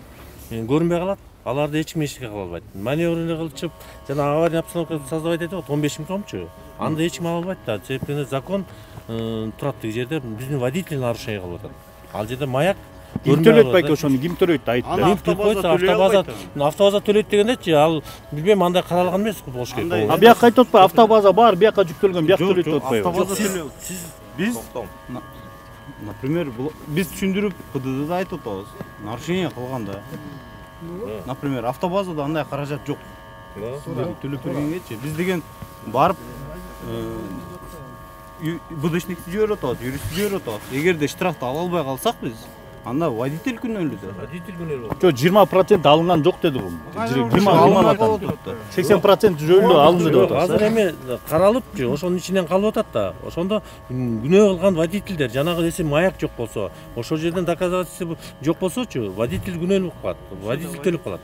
көрүнбөй калат. Аларды эч ким эчке кыла албайт. Маневрный кылчып, жана аварийный обстановка создавать этип 15 000 сомчу. Анда эч ким ала албайт да. Себептен закон турат тиги жерде биздин водитель нарушение кылып атат. Ал жерде маяк ким төлөйт байке ошону, ким төлөйт айтты. Автобаза төлөйт дегендечи, ал билбейм, андай каралган эмес болуш керек. Бияка айтып атпайбы, автобаза бар, бияка жүктөлгөн, бияк төлөйт деп атпайбы. Автобаза төлөйт. Биз, например, биз түшүндүрүп ПДДда айтып атабыз. Нарушение кылганда. Например, автобазада андай каражат жок. Төлөп бергенгечи, биз деген барып БДшникти жиберип атабыз, юристти жиберип атабыз. Эгерде штрафты ала албай калсак биз, анда водитель күнөөлүү да. Водитель күнөөлүү. Жо 20% алынган жок деди бул. 80% жөнүндө алынды деп атат. Азыр эми каралыпчы, ошонун ичинен калып атат да. Ошондо күнөө кылган водительдер, жанагы десе маяк жок болсо, ошол жерден доказательство жок болсочу, водитель күнөөлүү калат. Водитель төлөп калат.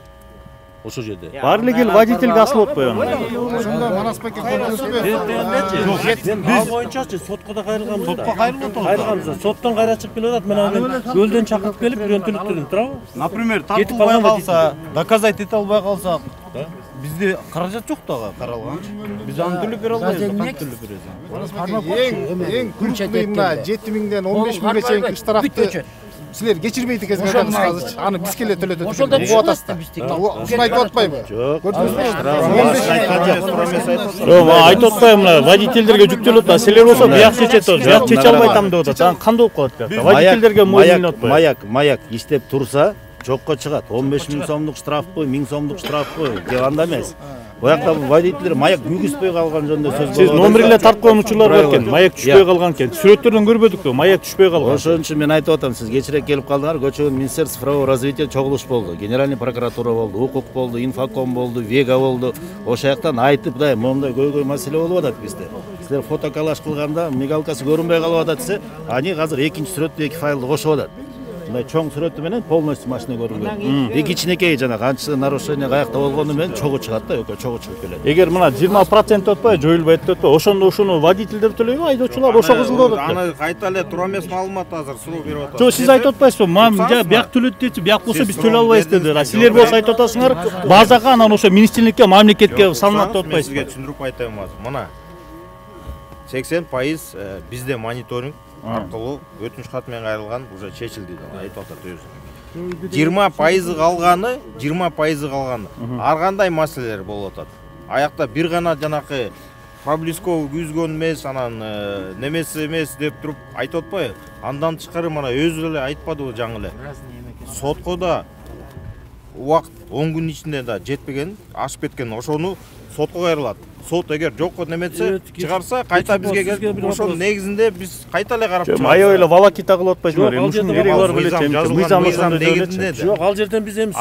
Ошол жерде. Баары эле келип водительге асылып атпайбы? Ошондо Манас байке Биз ал боюнчачы сотко да кайрылганбыз. Сотко кайрылып атабыз. Кайрылганбыз. Соттон кайра чыгып келип атат. Мен аны көлдөн чакырып келип бирөөнтүлүктөрүн турабы? Например, тартылбай калса, доказать ете албай калсак, бизде каражат жок дагы каралганчы. Биз аны төлөп бере албайбыз, кантип төлөп беребиз? Эң күрчүлүү мына 7 000ден 15 000ге чейинки штрафты силер кечирбейт экенсиңер азырчы. Аны бизге эле төлөтөт. Ошондо деп атасыздар. Ушуну айтып атпайбы? Жок. Жок, айтып атпайбы, мына водительдерге жүктөлүп атат. Силер болсо бияк чечет, бияк чече албайтам деп атат. Анан кандай болуп калат бияк? Водительдерге мойнун атпайбы? Маяк иштеп турса, жокко чыгат. 15 000 сомдук штрафпы, 1000 сомдук штрафпы, анда эмес. Боякта водительдер маяк бүгүспөй калган жөнүндө сөз болот. Сиз номер эле тартып койгон учурлар бар экен. Маяк түшпөй калган экен. Сүрөттөрдөн көрбөдүк да, маяк түшпөй калган. Ошон үчүн мен айтып атам, сиз кечирээк келип калдыңар. Көчөгөн Министерство цифрового развития чогулуш болду. Генеральный прокуратура болду, укук болду, инфоком болду, Вега болду. Ошол жактан айтып, мондай көйгөй маселе болуп атат бизде. силер фотоколлаж кылганда мигалкасы көрүнбөй калып атат десе, ани азыр экинчи сүрөттү эки файлды кошуп атат. Мындай чоң сүрөтү менен полностью машина көрүнгөн. Кичинекей жана канча нарушение каякта болгону менен чогуу чыгат да, экөө чогуу чыгып келет. Эгер мына 20% өтпөй, жоюлбайт деп өтпөй, ошондо ушуну водительдер төлөйбү, айдоочулар ошо кызылды атат. Аны кайта эле туура эмес маалымат азыр суроо берип атат. Жок, сиз айтып атпайсызбы? Мага бияк төлөйт дейчи, бияк болсо биз төлөй албайбыз деди. Силер болсо айтып атасыңар, базага анан ошо министрликке, мамлекетке салынат деп атпайсызбы? Сизге түшүндүрүп айтайын азыр. Мына 80% бизде мониторинг аркылуу өтүнүч кат менен кайрылган уже чечилди деп айтып атат өзү. 20% калганы, 20% калганы ар кандай маселелер болуп атат. Аякта бир гана жанакы проблесковый күзгөн эмес, анан немеси эмес деп туруп айтып атпайбы? Андан тышкары мына өзү эле айтпадыбы жаңы эле. Сотко да убакыт 10 күн ичинде да жетпеген, ашып кеткен, ошону сотко кайрылат. Сот эгер жокко неметсе, чыгарса кайта бизге келип, ошонун негизинде биз кайта эле карап чыгабыз. Аябай эле волокита кылып атпайсызбы? Ушунун кереги бар белет. Мыйзам негизинде. Жок, ал жерден биз эми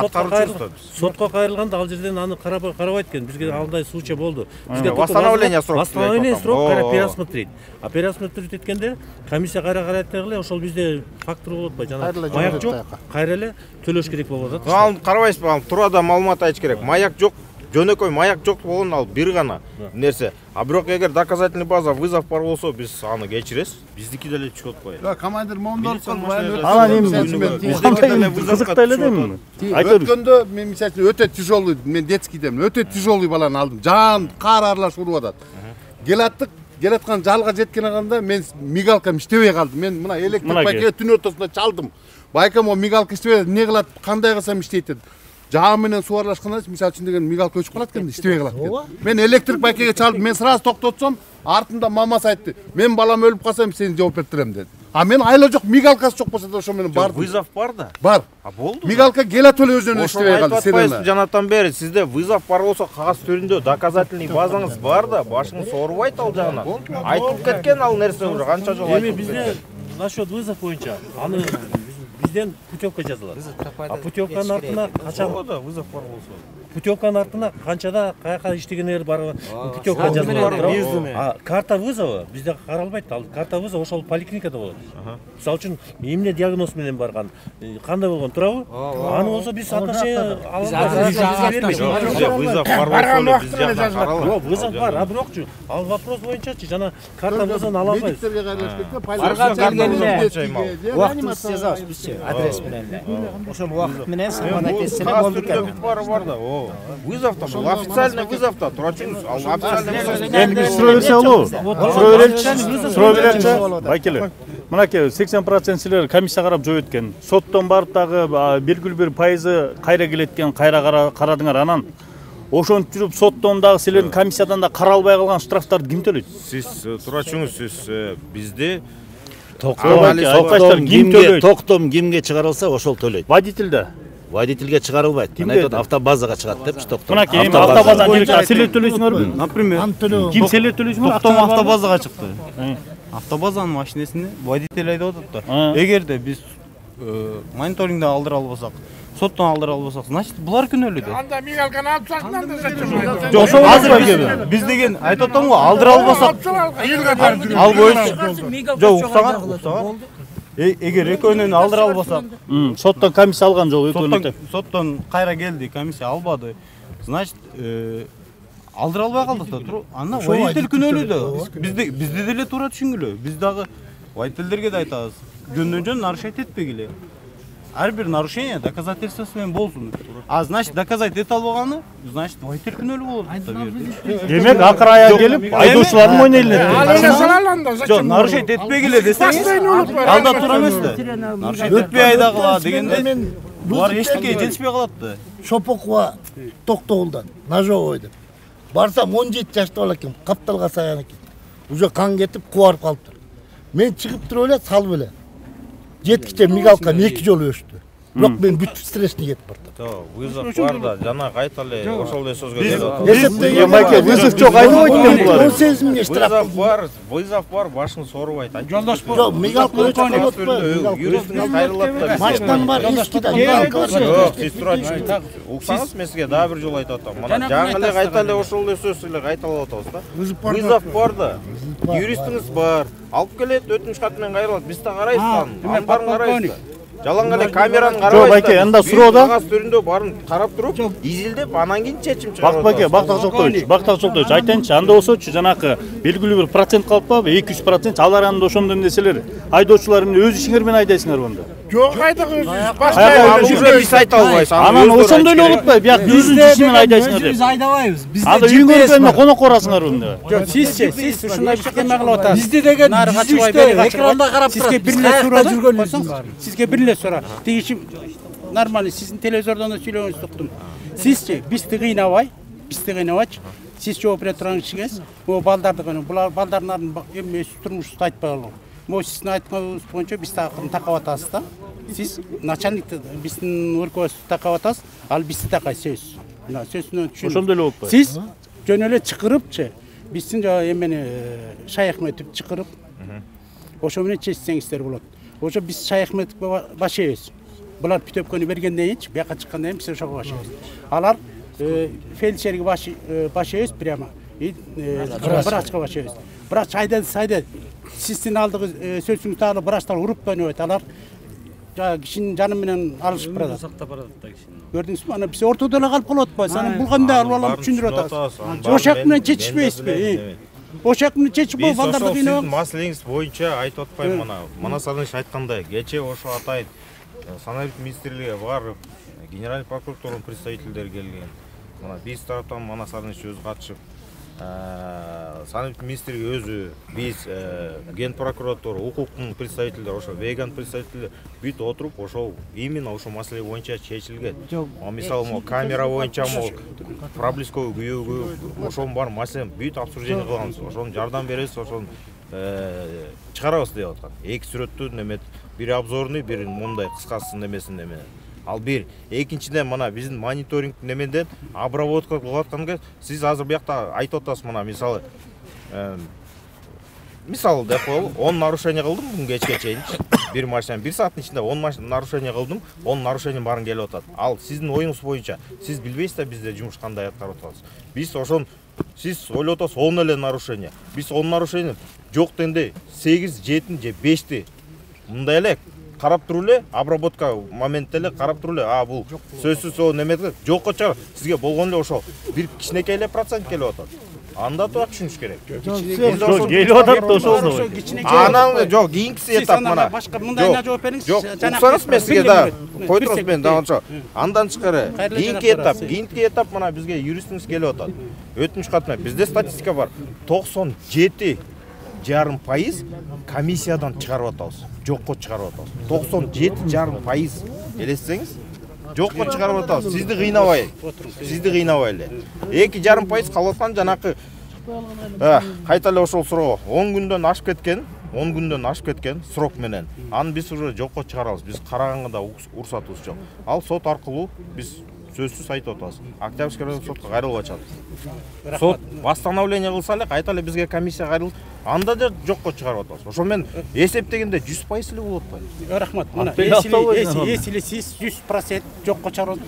сотко кайрылганда ал жерден аны карабайт экен. Бизге андай случай болду. Бизге восстановление срока. Восстановление срока кайра пересмотреть. А пересмотреть эткенде комиссия кайра карайт эле, ошол бизде фактор болуп атпайбы? Жана маяк жок, кайра эле төлөш керек болуп атат. Ал карабайсызбы? Ал туурада маалымат айтыш керек. Маяк жок. Жөнөкөй маяк жок болгон ал бир гана нерсе. А бирок эгер доказательный база вызов бар болсо, биз аны кечиресиз. Биздики деле түшүп атпайбы? Командир момдолуп калды. Анан эми кызыкта эле дейм. Өткөндө мен мисалы өтө тяжелый, мен детскийдемин. Өтө тяжелый баланы алдым. Жан кар аралаш уруп атат. Келаттык, келаткан жалга жеткен аганда мен мигалкам иштебей калды. Мен мына электр байке түн ортосунда чалдым. Байкам о мигалка иштебей, эмне кылат, кандай кылсам иштейт деп. Жаа менен суу аралашканда мисалы үчүн деген мигалка өчүп калат экен, иштебей калат экен. Мен электрик байкеге чалдым, мен сразу токтотсом, артында мамасы айтты. Мен балам өлүп калсам сени жооп берем деди. А мен айла жок, мигалкасы жок болсо да ошо менен бардым. Вызов бар да? Бар. А болду. Мигалка келат эле өзүнөн иштебей калды. Сен жанатан бери сизде вызов бар болсо кагаз түрүндө доказательный базаңыз бар да, башыңыз оорубайт ал жагынан. Айтып кеткен ал нерсе уже канча жолу айтып. Эми бизде насчет вызов боюнча аны бизден путевка жазылат. А путевканын артына качан вызов бар болсо. Путевканын артына канчада каяка иштегендер бар, путевка жазылат. А карта вызова бизде каралбайт. Ал карта вызова ошол поликлиникада болот. Мисалы үчүн эмне диагноз менен барган, кандай болгон турабы? Аны болсо биз отношение алабыз. Вызов бар болсо биз жакта каралат. Жок, вызов бар, а бирокчу ал вопрос боюнчачы жана карта вызовун ала албайбыз. Медиктерге кайрылышып Барга келгенде убактыбызды жазабыз бизчи, адрес менен. Ошол убакыт менен сыгмана кетсе болду экен. Бар да. Вызов-то был, официальный вызов-то, турачыңыз, ал официальный вызов. Эми биз суроо берсе албы? Суроо береличи. Байкеле. Мынакей 80% силер комиссия карап жооп эткен. Соттон барып дагы белгилүү бир пайызы кайра келет экен, кайра карадыңар. Анан ошентип жүрүп соттон дагы силердин комиссиядан да каралбай калган штрафтарды ким төлөйт? Сиз турачыңыз, сиз bizde токтом кимге чыгарылса ошол төлөйт. Водительде. Водительге чыгарылбайт. Айтат автобазага чыгат деп токтом. Мынакей автобаза директор силер төлөйсүңөрбү? Например, ким силер төлөйсүңөр? Токтом автобазага чыкты. Автобазанын машинесине водитель айтып атат да. Эгерде биз мониторингде алдыра албасак, соттон алдыра албасак, значит булар күнөөлүү да. Анда мигалканы алып чыгсаңдар да зачем? Жок, азыр биз деген айтып атам го, алдыра албасак. Ал боюнча. Жок, уксаган. Эгер экөөнөн алдыра албасак, соттон комиссия алган жок, экөөнү. Соттон кайра келди, комиссия албады. Значит, алдыра албай калдык да, туруп. Анда водитель күнөөлүү да. Бизди деле туура түшүнгүлө. Биз дагы водительдерге да айтабыз. Жөндөн-жөн нарушать этпегиле. Ар бир нарушение доказательствосы менен болсун. А значит, доказать эте албаганы, значит, водитель күнөөлүү болот да берди. Демек, акыр аяк келип, айдоочулардын мойнуна илинет. Жок, нарушать этпегиле десеңиз, алда туура эмес да. Нарушать этпей айдагыла дегенде булар эчтеке жетишпей калат да. Шопокова Токтогулдан, Ножовой деп. Барсам 17 жашта бала экен, капталга саян экен. Уже кан кетип, кубарып калыптыр. Мен чыгып туруп эле салып эле. Жеткиче мигалкам 2 жолу өчтү. Бирок мен бүт стрессне кетип бардым. Вызов бар да, жана кайта эле ошол эле сөзгө келип Эсептеген майке вызов жок айдабайт экен булар. 18 миңге штраф. Вызов бар, башын соорубайт. Жолдош Жок, мигалка Юристиңиз кайрылат да. Машинаң бар, эскиде. Жок, сиз турачы. Уксаңыз, мен сизге дагы бир жолу айтып атам. Мына жаңы эле кайта эле ошол эле сөз эле кайталап атабыз да. Вызов бар да. Юристиңиз бар. Алып келет, өтүнүч кат менен кайрылат. Биз да карайбыз аны. Аны барын карайбыз. Жалаң эле камераны карабайсыз. Жок, байке, анда суроо да. Кагаз түрүндө барын карап туруп, изилдеп, анан кийин чечим чыгарып. Байке, Бактак Жолтоевич, айтайынчы, анда болсочу жанакы белгилүү бир процент калппабы, 200%, алар анда ошондой нерселер. Айдоочулар эмне өз ишиңер менен айдайсыңар мында. Жок, айдак өзүбүз Башка биз айта албайбыз. Анан ошондой эле болуп атпайбы? Бияк өзүңүз иши менен айдайсыңар деп. Биз айдабайбыз. Анда үйүңөр келгенде конокко барасыңар мында. Жок, сиз ушундай бир кеме кылып атасыз. Бизде деген экранда карап сизге бир эле суроо жүргөнүңүз. Сизге бир эле суроо. Тигичи нормально, сиздин телевизордон да сүйлөгөнүздү уктум. Сизчи, бизди кыйнабайчы. Сиз жооп бере турган кишиңиз, могу балдарды кыйнап, булар балдардын эмеси турмушун айтпай калуу. Могу сиздин айтканыңыз боюнча биз такым такап атабыз да. Сиз начальникти биздин өлкөбүздү такап атасыз, ал бизди такай сөз. Мына сөзүнөн түшүнүп. Ошондой эле болуп. Сиз жөн эле чакырыпчы, биздин эмени Шайахметов чакырып, ошо менен чечсеңиздер болот. Ошо биз Шайахметовго башайбыз. Булар пүтөпкөнү бергенден кийинчи, бияка чыккандан кийин биз ошого башайбыз. Алар фельдшерге башайбыз прямо. Врачка башайбыз. Врач айдады. Сиздин алдыгы сөзүңүздү алып врачтар уруп койнойт. Алар кишинин жаны менен алышып барат. Сактап барат да кишини. Көрдүңүзбү? Ана биз ортодо эле калып калып атпайбыз. Анан булганда алып түшүндүрүп атабыз. Ошак менен чечишпейсизби? Ошак менен чечип коюп балдарды кыйнап. Сиздин маселеңиз боюнча айтып атпайм мына. Манас Садынович айткандай, кече ошо атайын санарип министрлиги барып, генеральный прокуратуранын представительдери келген. Мына биз тараптан Манас Садынович өзү катышып, санарип министрлиги өзү, биз ген прокуратура, укуктун представительдери, ошо веган представительдери бүт отуруп, ошол именно ошо маселе боюнча чечилген. Мисалы, могу камера боюнча, могу проблесковый күйөөгө, ошонун бар маселени бүт обсуждение кылганбыз. Ошону жардам беребиз, ошону чыгарабыз деп аткан. Эки сүрөттү немет, бири обзорный, бири мындай кыскасы немесин неме. Ал бир. Экинчиден мына биздин мониторинг немеден обработка кылып атканга сиз азыр биякта айтып атасыз мына мисалы деп коелу 10 нарушение кылдым бүгүн кечке чейин. Бир машина 1 сааттын ичинде 10 нарушение кылдым, 10 нарушение барын келип атат. Ал сиздин оюңуз боюнча сиз билбейсиз да бизде жумуш кандай аткарып атабыз. Биз ошон сиз ойлоп атасыз 10 эле нарушение. Биз 10 нарушение жок дегенде 8, 7 же 5ти мындай эле карап туруп эле обработка моментте эле карап туруп эле бул сөзсүз о немеге жокко чыгар сизге болгон эле ошол бир кичинекей эле процент келип атат. Анда тура түшүнүш керек. Жок, келип атат да ошол. Анан жок, кийинкиси этап мына. Башка мындайына жооп бериңиз. Жок, уксаңыз мен сизге да койдуруңуз мен да ошо. Андан тышкары кийинки этап мына бизге юристиңиз келип атат. Өтүнүч катына бизде статистика бар. 97,5% комиссиядан чыгарып атабыз. Жокко чыгарып атабыз. 97,5%. Элестеңиз? Жокко чыгарып атабыз. Сизди кыйнабай эле. 2,5% калып аткан жанакы кайта эле ошол суроо 10 күндөн ашып кеткен срок менен. Аны биз уже жокко чыгарабыз. Биз караганга да уруксатыбыз жок. Ал сот аркылуу биз сөзсүз айтып атабыз. Октябрьский райондук сотко кайрылып атат. Сот восстановление кылса эле кайта эле бизге комиссия кайрылып, анда да жокко чыгарып атабыз. Ошо мен эсептегенде 100% эле болот атпайбы? Рахмат. Мына если сиз 100% жокко чыгарып,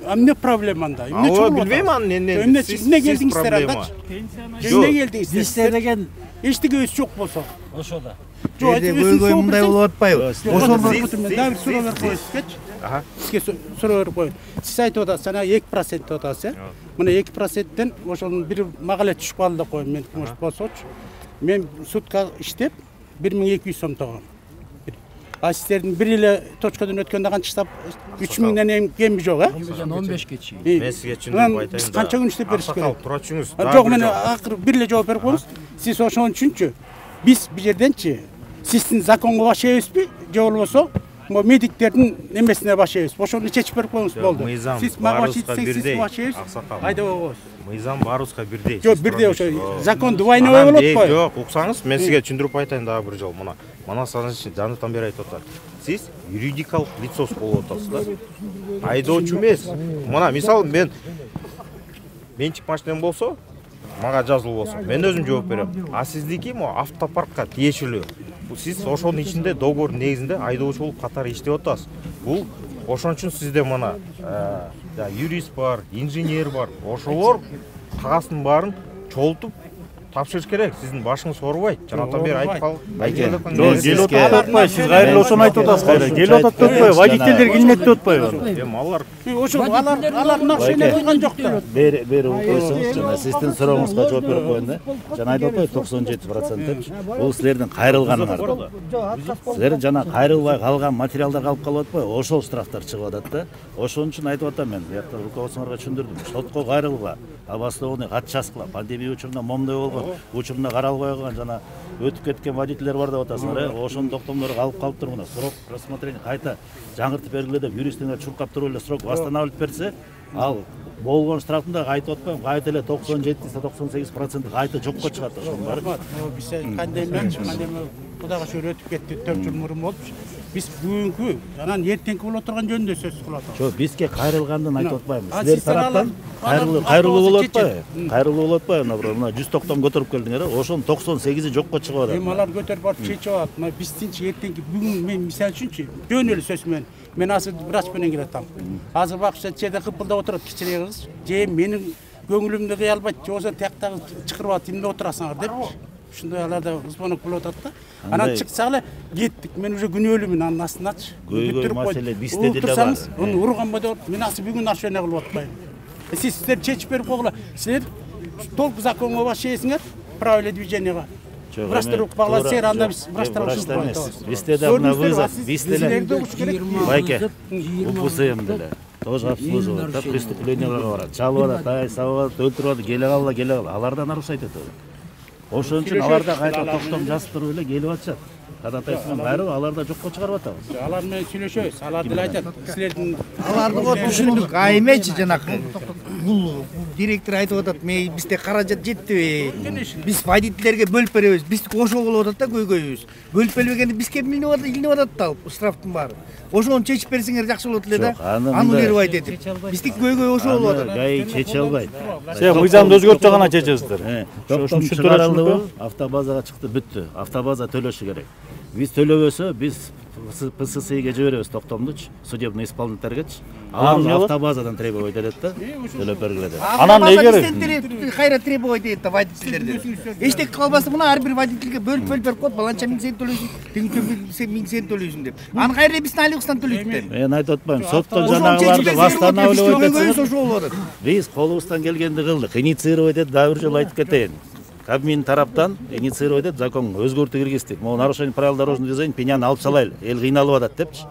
эмне проблема анда? Эмне чогуу? Билбейм аны эмне келдиңиздер андачы? Эмне келдиңиздер? Бизде деген эчтегебиз жок болсо. Ошода. Жок, көйгөй мындай болуп атпайбы? Ошол дагы суроо берип коесузчу. Сизге суроо берип коеюн. Сиз айтып атасыз, жана 2% деп атасыз, Мына 2%тен ошонун бир магале түшүп калды деп коеюн, мен может болсочу. Мен сутка иштеп 1200 сом тогом. Сиздердин бир эле точкадан өткөндө канча штаб 3000ден кеми жок, 15ге чейин. Мен сизге түшүндүрүп айтайын да. Биз канча күн иштеп бериш керек? Тура түшүңүз. Жок, мен акыры бир эле жооп берип коюңуз. Сиз ошон үчүнчү биз бул жерденчи сиздин законго башайбызбы, же болбосо могу медиктердин немесине башайбыз. Ошону чечип берип коюңуз болду. Сиз мага башайбыз, айда койгуз. Мыйзам баарыбызга бирдей. Жок, бирдей ошо закон двойной болот го. Жок, уксаңыз, мен сизге түшүндүрүп айтайын дагы бир жолу. Мына Манас Садынович жанытан бери айтып атат. сиз юридикалык лицос болуп атасыз да. Айдоочу эмес. Мына мисалы менчик машинем болсо, мага жазылып болсо, мен өзүм жооп берем. А сиздики мо автопаркка тиешелүү. Бул сиз ошонун ичинде договор негизинде айдоочу болуп катары иштеп атасыз. Бул ошон үчүн сизде мына юрист бар, инженер бар. Ошолор кагаздын баарын чолтуп тапшырыш керек. Сиздин башыңыз оорубайт. Жанатан бери айтып калып. Жок, келип атпай, сиз кайра ошону айтып атасыз кайра. Келип атат деп атпайбы? Водительдер килинет деп атпайбы? Эми алар ошо алардын акчаны койгон жок да. Бери койсоңуз, жана сиздин сурооңузга жооп берип коеюн да. Жана айтып атпайбы 97% депчи. Бул силердин кайрылганыңар. Силер жана кайрылбай калган материалдар калып калып атпайбы? Ошол штрафтар чыгып атат да. Ошон үчүн айтып атам мен. Буякта руководствоңорго түшүндүрдүм. Сотко кайрылгыла, обоснованный кат жазгыла. Пандемия учурунда момундай болгон, учурунда каралбай калган жана өтүп кеткен водительдер бар деп атасыңар. Ошонун токтомдору алып калып туруп, срок рассмотрения кайта жаңыртып бергиле деп юристтиңер чуркап туруп эле срок восстанавливать берсе, ал болгон штрафтын да айтып атпайм, кайта эле 97-98% кайта жокко чыгат ошонун баары. Биз пандемия Кудайга шүгүр өтүп кетти, 4 жыл мурун болуп. Биз бүгүнкү анан эртеңки боло турган жөнүндө сөз кылып атабыз. Жок, бизге кайрылгандын айтып атпаймынбы. Силер тараптан кайрылуу болуп атпайбы? Кайрылуу болуп атпайбы? Мына 100 токтом көтөрүп келдиңер, ошонун 98-и жокко чыгып атат. Эми алар көтөрүп барып чечип алат. Мына биздинчи эртеңки бүгүн мен мисалы үчүнчү жөн эле сөз менен мен азыр врач менен келатам. Азыр убакытша жерде кыпылдап отурат кичине кыз. Же менин көңүлүмдү кыя албайт, же болбосо тияктагы чыкырып алат, эмне отурасыңар депчи. Ушундай аларда звонок болуп атат да. Анан чыкса эле кеттик. Мен уже күнөөлүүмүн анын астыначы. Көйгөй маселе бизде деле бар. Уну урган бойдо мен азыр бүгүн ашына кылып атпайм. Сиздер чечип берип койгула. Силер толук законго башчысыңар, правильное движениега. Врачтар укпагыла сер анда биз врачтар ушунтабыз. Бизде да мына вызов, бизде деле байке, УПСМ деле. Тоже обслуживает, да, преступленияларга барат. Чалып атат, ай, сабап атат, өлтүрүп атат, келе калгыла. Алар да нарушать этет. Ошон үчүн аларда кайта токтом жазып туруп эле келип атышат. Кадатайсынан кайрып аларда жокко чыгарып атабыз. Алар менен сүйлөшөбүз. Алар деле айтат. Силердин аларды го түшүндүк. А эмечи жанакы бул директор айтып атат, бизде каражат жетти. Биз водительдерге бөлүп беребиз. Биз ошол болуп атат да көйгөйүбүз. Бөлүп бербегенде бизге илинип атат да штрафтын баары. Ошону чечип берсеңер жакшы болот эле да. Аннулировать этип. Биздики көйгөй ошол болуп атат. Гай чече албайт. Сен мыйзамды өзгөртүп гана чечесиздер. Токтом чыгарылды, автобазага чыкты, бүттү. Автобаза төлөшү керек. Биз төлөбөсө, биз ПССИге жиберебиз токтомдучу, судебный исполнительдергечи. Алар автобазадан требовать этет да, төлөп бергиле деп. Анан эгер кайра требовать этет да водительдерден. Эчтеке калбаса мына ар бир водительге бөлүп берип коет, баланча 1000 сен төлөйсүң, тиги 1000 сен төлөйсүң деп. Аны кайра биздин айлыгыбыздан төлөйт деп. Мен айтып атпайм, соттон жанагыларды восстанавливать этсеңиз. Биз колубуздан келгенди кылдык, инициировать этип дагы бир жолу айтып кетейин. Кабмин тараптан инициировать этип закон өзгөртүү киргиздик. Могу нарушение правил дорожного движения пеняны алып салайлы. Эл кыйналып атат депчи.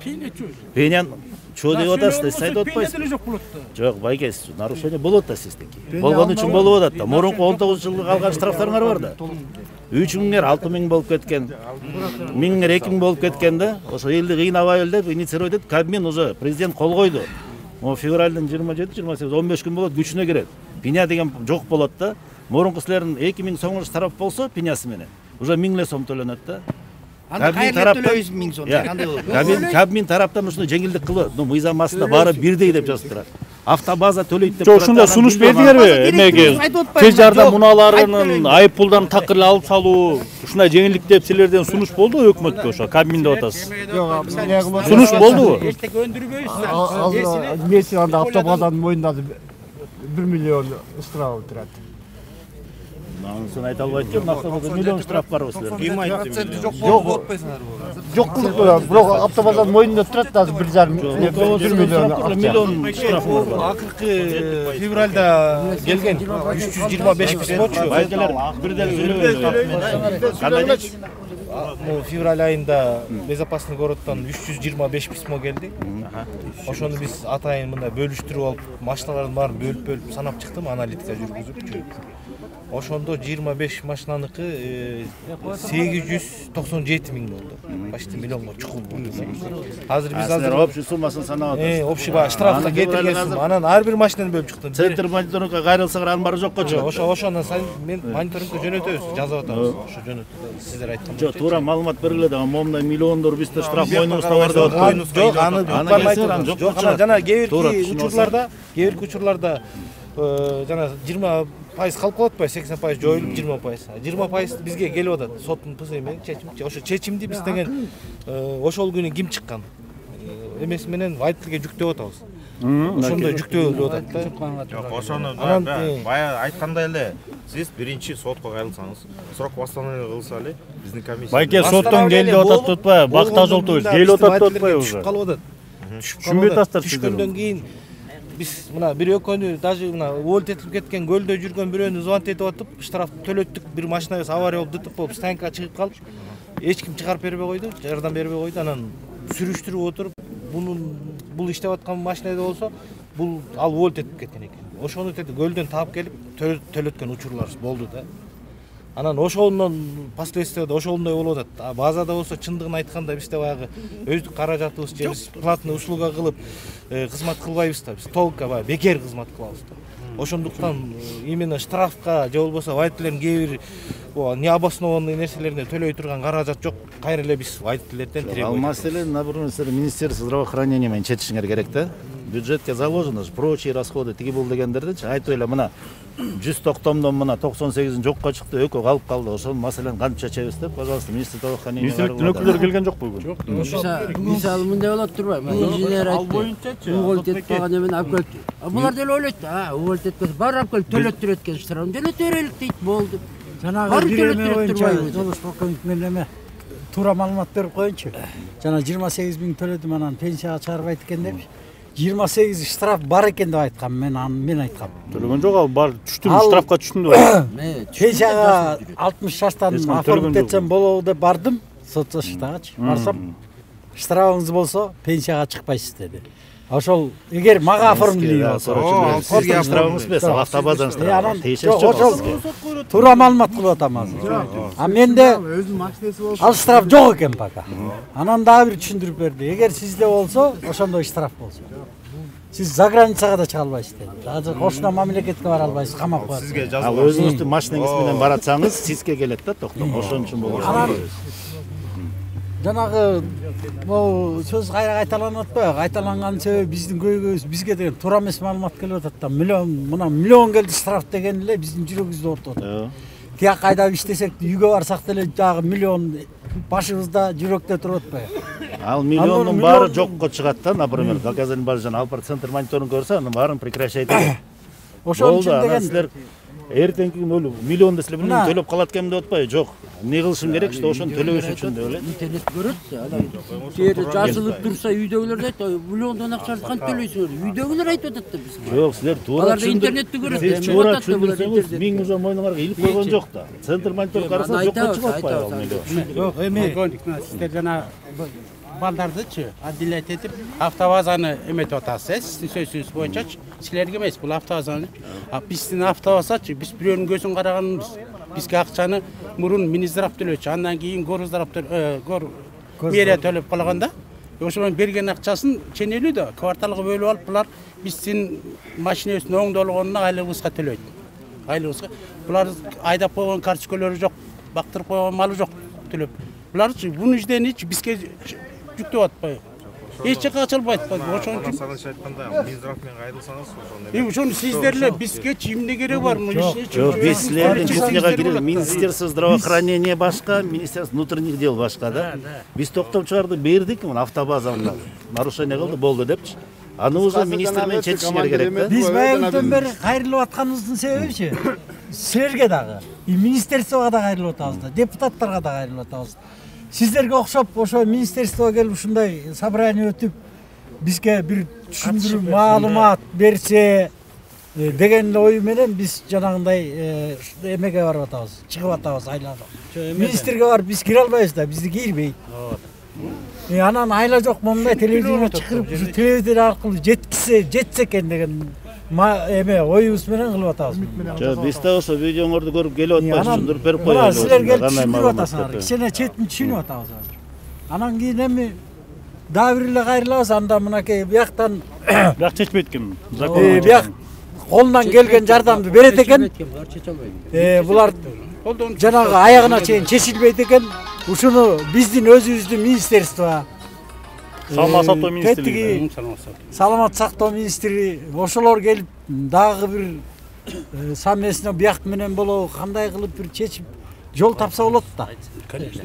Пенян чоо деп атасыз, сиз айтып атпайсызбы? Жок, байке, нарушение болот да сиздики. Болгон үчүн болуп атат да. Мурунку 19 жылдык алган штрафтарыңар бар да. 3000 6000 болуп кеткен. 1000 2000 болуп кеткен да. Ошо элди кыйнабайлы деп инициировать этип Кабмин уже президент кол койду. Могу февралдын 27-28 15 күн болот, күчүнө кирет. Пеня деген жок болот да. Мурунку силердин 2000 сомго штраф болсо, пенясы менен уже 1000 сом төлөнөт да. Кабмин тараптан 1000 сом. Кабмин тараптан ушуну жеңилдик кылып, мыйзам астында баары бирдей деп жазып турат. Автобаза төлөйт деп турат. Жок, ушунда сунуш бердиңерби? Эмеге тез жардам унааларынын айыппулдан такыр эле алып салуу, ушундай жеңилдик деп силерден сунуш болдубу өкмөткө ошо Кабмин деп атасыз? Жок, сунуш болдубу? Эчтеке өндүрбөйбүз. Азыр эмеси анда автобазанын моюнда 1 миллион штраф турат. Ансын айта албайт экен, автобазада миллион штраф барбы силерде? Ким айтты? Жок кылып, бирок автобазанын моюнда турат да 1,5 миллион штраф бар. Акыркы февралда келген 325 письмочу. Байкелер бирден Кандай? Февраль айында безопасный городтон 325 письмо келди. Ошону биз атайын мында бөлүштүрүп алып, машиналардын баарын бөлүп санап чыктым, аналитика жүргүзүп. Ошондо 25 машинаныкы 897 000 болду. Почти миллионго чукул болду. Азыр биз общий суммасын санап атабыз. Общий штрафта кетирген сумма. Анан ар бир машинаны бөлүп чыктым. Центр мониторингге кайрылсаңар анын баары жокко чыгат. Ошондон сайын мен мониторингге жөнөтөбүз, жазып атабыз. Ошо жөнөтүп сиздер айткан. Жок, туура маалымат бергиле да момундай миллиондор бизде штраф мойнубузда бар деп атпайбы. Жок, аны бармайт. Жок, ана жана кээ бир учурларда жана 20% калып калат атпайбы, 80% жоюлуп 20%. 20% бизге келип атат. Соттун пызы менен чечим. Ошо чечимди биз деген ошол күнү ким чыккан эмеси менен водительге жүктөп атабыз. Ошондой жүктөлүп атат да. Жок, ошону бая айткандай эле сиз биринчи сотко кайрылсаңыз, срок восстановления кылса эле биздин комиссия. Байке соттон келди деп атат атпайбы, бакта жолтобуз. Келип атат деп атпайбы уже. Калып атат. Түшүнбөй атасыздар сиздер. Түшкөндөн кийин биз мына бир экөөнү даже мына увольт этилип кеткен көлдө жүргөн бирөөнү звонить этип атып, штраф төлөттүк, бир машинабыз авария болуп дытып болуп станкка чыгып калып, эч ким чыгарып бербей койду, жардам бербей койду. Анан сүрүштүрүп отуруп, бул иштеп аткан машинада болсо, бул ал увольт этип кеткен экен. Ошону көлдөн таап келип төлөткөн учурларыбыз болду да. Анан ошондон последствияда ошондой болуп атат. Базада болсо чындыгын айтканда бизде баягы өздүк каражатыбыз же биз платный услуга кылып кызмат кылбайбыз да. Биз толук баягы бекер кызмат кылабыз да. Ошондуктан именно штрафка же болбосо водительдердин кээ бир необоснованный нерселерине төлөй турган каражат жок. Кайра эле биз водительдерден требуем. Ал маселени, например, Министерство здравоохранения менен чечишиңер керек да. Бюджетке заложено прочие расходы тиги бул дегендердичи айтып эле мына 100 токтомдон мына 98 жокко чыкты, экөө калып калды. Ошол маселени кантип чечебиз деп, пожалуйста, Министерство здравоохранения. Министрликтин өкүлдөрү келген жокпу бүгүн? Жок. Мисалы мындай болот турбайбы? Инженер айтты. Увольт этип калган эмени алып келип. Булар деле ойлойт, увольт эткенсе бар алып келип төлөттүрөт экен штрафын. Деле төрөлүк дейт, болду. Жанагы бир эме боюнча Жолуш полковник менен эме туура маалымат берип коеюнчу. Жана 28 000 төлөдүм, анан пенсияга чыгарбайт экен деп. 28 штраф бар экен деп айткам, мен айткам. Төлөгөн жок, ал бар түштүм, штрафка түштүм деп айттым. Пенсияга 60 жаштан оформить этсем болобу деп бардым, сот заштагычы. Барсам, штрафыңыз болсо пенсияга чыкпайсыз деди. Ошол эгер мага оформили болсо, штрафыңыз эмес, автобазадан штраф. Ошол туура маалымат кылып атам азыр. А менде ал штраф жок экен пока. Анан дагы бир түшүндүрүп берди. Эгер сизде болсо, ошондой штраф болсо. Сиз за границага да чыга албайсыз деди. Азыр кошуна мамлекетке бара албайсыз, камап коет. Сизге жазып. Ал өзүңүздүн машинаңыз менен баратсаңыз, сизге келет да токтом. Ошон үчүн болот. Жанагы бул сөз кайра кайталанып атпайбы? Кайталанган себеби биздин көйгөйүбүз бизге деген туура эмес маалымат келип атат да. Миллион келди штраф деген эле биздин жүрөгүбүздү ортот. Тияк айдап иштесек, үйгө барсак деле дагы миллион башыбызда жүрөктө туруп атпайбы? Ал миллиондун баары жокко чыгат да, например, доказательный база жана Алпар центр мониторинг көрсө, анын баарын прекращать этет. Ошон үчүн деген силер эртеңки күнү миллион десиле миллион төлөп калат экенмин деп атпайбы? Жок. Эмне кылышым керек, что ошону төлөбөш үчүн деп эле. Интернет көрөт, анан жерде жазылып турса үйдөгүлөр дейт, миллиондон акчаны кантип төлөйсүңөр? Үйдөгүлөр айтып атат да бизге. Жок, силер туура. Алар интернетти көрөт. Сиз туура түшүндүрсөңүз, миң уже мойнуңарга илип койгон жок да. Центр мониторинг караса жокко чыгып атпайбы ал миллион. Жок, эми сиздер жана балдардычы отделять этип автобазаны эметип атасыз, сиздин сөзүңүз боюнчачы. Силерге эмес, бул автобазаны. Биздин автобазачы, биз бирөөнүн көзүн караганбыз. Бизге акчаны мурун Минздрав төлөчү, андан кийин Горздрав мэрия төлөп калганда, ошону берген акчасын ченелүү да кварталга бөлүп алып, булар биздин машинебиздин оңдолгонуна айлыгыбызга төлөйт. Айлыгыбызга. Булар айдап койгон карточкалары жок, бактырып койгон малы жок төлөп. Буларчы буну изденичи бизге жүктөп атпайбы. Эч жакка ачылбайт. Ошон үчүн айтканда Минздрав менен кайрылсаңыз ошону. Ошону сиздер эле бизге эмне керек бар муну иши? Жок, биз силердин кухняга кирип, Министерство здравоохранения башка, Министерство внутренних дел башка да. Биз токтоп чыгарды бердик, мына автобазаны нарушение кылды, болду депчи. Аны уже министр менен чечишиңер керек да. Биз баягыдан бери кайрылып атканыбыздын себебичи силерге дагы, министерствого да кайрылып атабыз да, депутаттарга да кайрылып атабыз. Сиздерге окшоп ошо министерствого келип ушундай собрание өтүп бизге бир түшүндүрүү маалымат берсе деген ой менен биз жанагындай эмеге барып атабыз, чыгып атабыз айлага. Министрге барып биз кире албайбыз да, бизди кирбейт. Анан айла жок момундай телевидениеге чыгырып, ушу телевизор аркылуу жетсе экен деген эме оюбуз менен кылып атабыз. Жок, биз да ошо видеоңорду көрүп келип атпайбыз, түшүндүрүп берип коелу. Силер келип түшүндүрүп атасыңар, кичине четин түшүнүп атабыз азыр. Анан кийин эми дагы бир эле кайрылабыз, анда мынакей бияктан бияк чечпейт экен. Бияк колунан келген жардамды берет экен. Булар жанагы аягына чейин чечилбейт экен. ушуну биздин өзүбүздүн министерство, Саламат сактоо министрлиги, тетиги саламат сактоо министри ошолор келип дагы бир совместно бияк менен болобу кандай кылып бир чечип жол тапса болот да. Конечно,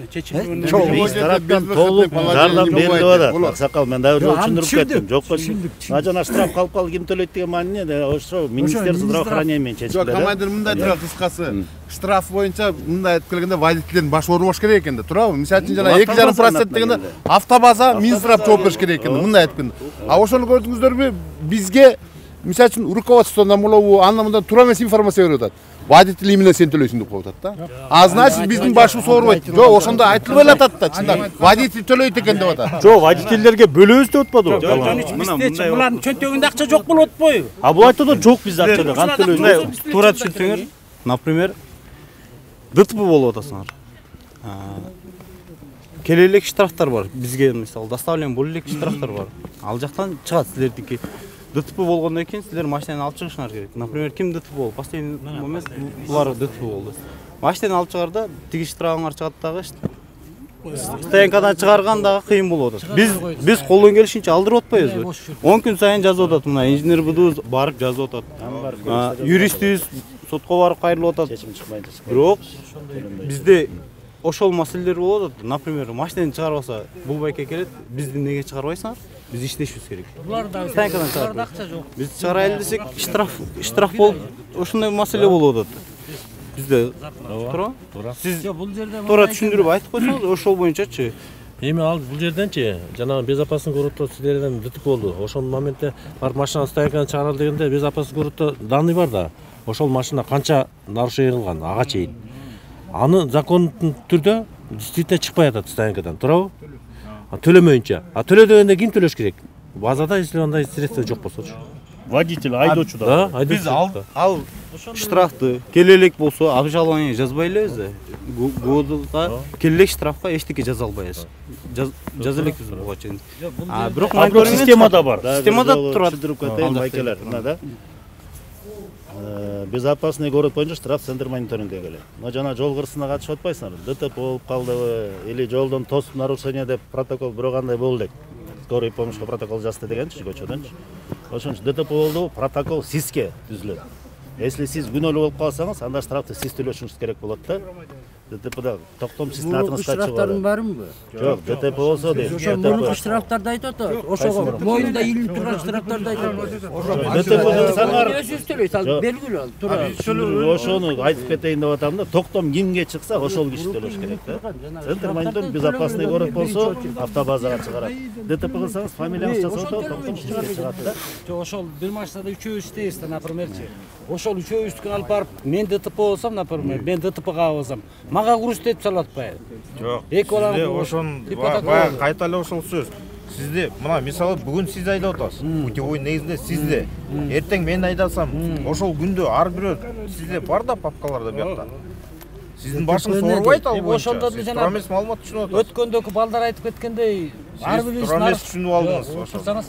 Биз тараптан толук жардам берилип атат. Аксакал, мен дагы жол түшүндүрүп кеттим. Жокко мына жана штраф калып калды, ким төлөйт деген маани ошо министерство здравоохранения менен чечилет. Жок, командир мындай турат кыскасы. Штраф боюнча мындай айтып келгенде водительдин баш оорубаш керек экен да, туурабы? Мисалы үчүн жана 2,5% дегенде автобаза Минздрав жооп бериш керек экен, мындай айтып келгенде. А ошону көрдүңүздөрбү? Бизге мисалы үчүн руководстводон болобу, андан мындан туура эмес информация берип атат. Водитель именно сен төлөйсүң деп коюп атат да. А значит биздин башыбыз оорубайт. Жок, ошондо айтылып атат да, чындап. Водитель төлөйт экен деп атат. Жок, водительдерге бөлөбүз деп атпадыбы? Булардын чөнтөгүндө акча жок болуп атпайбы? А бул айтты жок бизде акча, кантип төлөйбүз? Туура түшүнсөңөр, например, ДТП болуп атасыңар. Келе элек штрафтар бар. Бизге мисалы доставление боло элек штрафтар бар. Ал жактан чыгат силердики. ДТП болгондон кийин силер машинаны алып чыгышыңар керек. Например, ким ДТП болду? Последний момент булар ДТП болду. Машинаны алып чыгарда тиги штрафыңар чыгат дагы. Стоянкадан чыгарган дагы кыйын болуп атат. Биз колдон келишинче алдырып атпайбызбы? 10 күн сайын жазып атат. Мына инженер бдубуз барып жазып атат. Юристибиз сотко барып кайрылып атат. Чечим чыкпайынча. Бирок бизде ошол маселелер болуп атат. Например, машинаны чыгарбаса, бул байке келет, бизди неге чыгарбайсыңар? Биз иштешибиз керек. Стоянкадан чыгарып акча жок. Биз чыгарайлы десек, штраф болуп, ошондой маселе болуп атат. Бизде туура. Сиз туура түшүндүрүп айтып койсоңуз, ошол боюнчачы. Эми ал бул жерденчи жанагы безопасность городдо силерден ДТП болду. Ошол моментте барып машина стоянкадан чыгаралы дегенде безопасность городдо данный бар да. Ошол машина канча нарушение кылган, ага чейин. Аны закондуу түрдө действительно чыкпай атат стоянкадан, туурабы? Төлөмөйүнчө. А төлө дегенде ким төлөш керек? Базада если андай средства жок болсочу. Водитель, айдоочу да. Биз ал штрафты келе элек болсо обжалование жазбай элебиз. Годга келе элек штрафка эчтеке жаза албайбыз. Жаза элекпиз буга чейин. Бирок системада бар. Системада турат. Түшүндүрүп кетейин байкелер, мына да. Безопасный город боюнча штраф центр мониторингге келет. Мына жана жол кырсына катышып атпайсыңар. ДТП болуп калдыбы или жолдон тосуп нарушение деп протокол бирок андай болду элек. Скорый помощька протокол жазды дегенчи көчөдөнчү. Ошончо ДТП болду, протокол СИЗге түзүлөт. Если сиз күнөөлүү болуп калсаңыз, анда штрафты сиз төлөшүңүз керек болот да. ДТПда токтомсуз атыңызга чыгып. Штрафтардын барымбы? Жок, ДТП болсо дейт. Ошо мурунку штрафтарды айтып атат. Ошого моюнда илинип турган штрафтарды айтып атат. ДТП жасаңар өзүңүз төлөйсүз, ал белгилүү ал, туура. Ошону айтып кетейин деп атам да, токтом кимге чыкса, ошол киши төлөш керек да. Центр мониторинг безопасный город болсо, автобазага чыгарат. ДТП кылсаңыз, фамилияңыз жазылып атат, токтом сизге чыгат да. Жок, ошол бир машинада үчөөбүз иштейбиз да, напримерчи. Ошол үчөөбүздү алып барып, мен ДТП болсом, например, мен ДТПга болсом, мага куруш деп салат атпайбы? Жок. Эки балам ошон баягы кайта эле ошол сөз. Сизде мына мисалы бүгүн сиз айдап атасыз. Путевой негизинде сизде. Эртең мен айдасам, ошол күндө ар бирөө сизде бар да папкаларда буякта. Сиздин башыңыз оорубайт ал боюнча. Ошондо жана эмес маалымат түшүнүп атасыз. Өткөндөгү балдар айтып кеткендей, ар бирибиз түшүнүп алдыңыз ошо.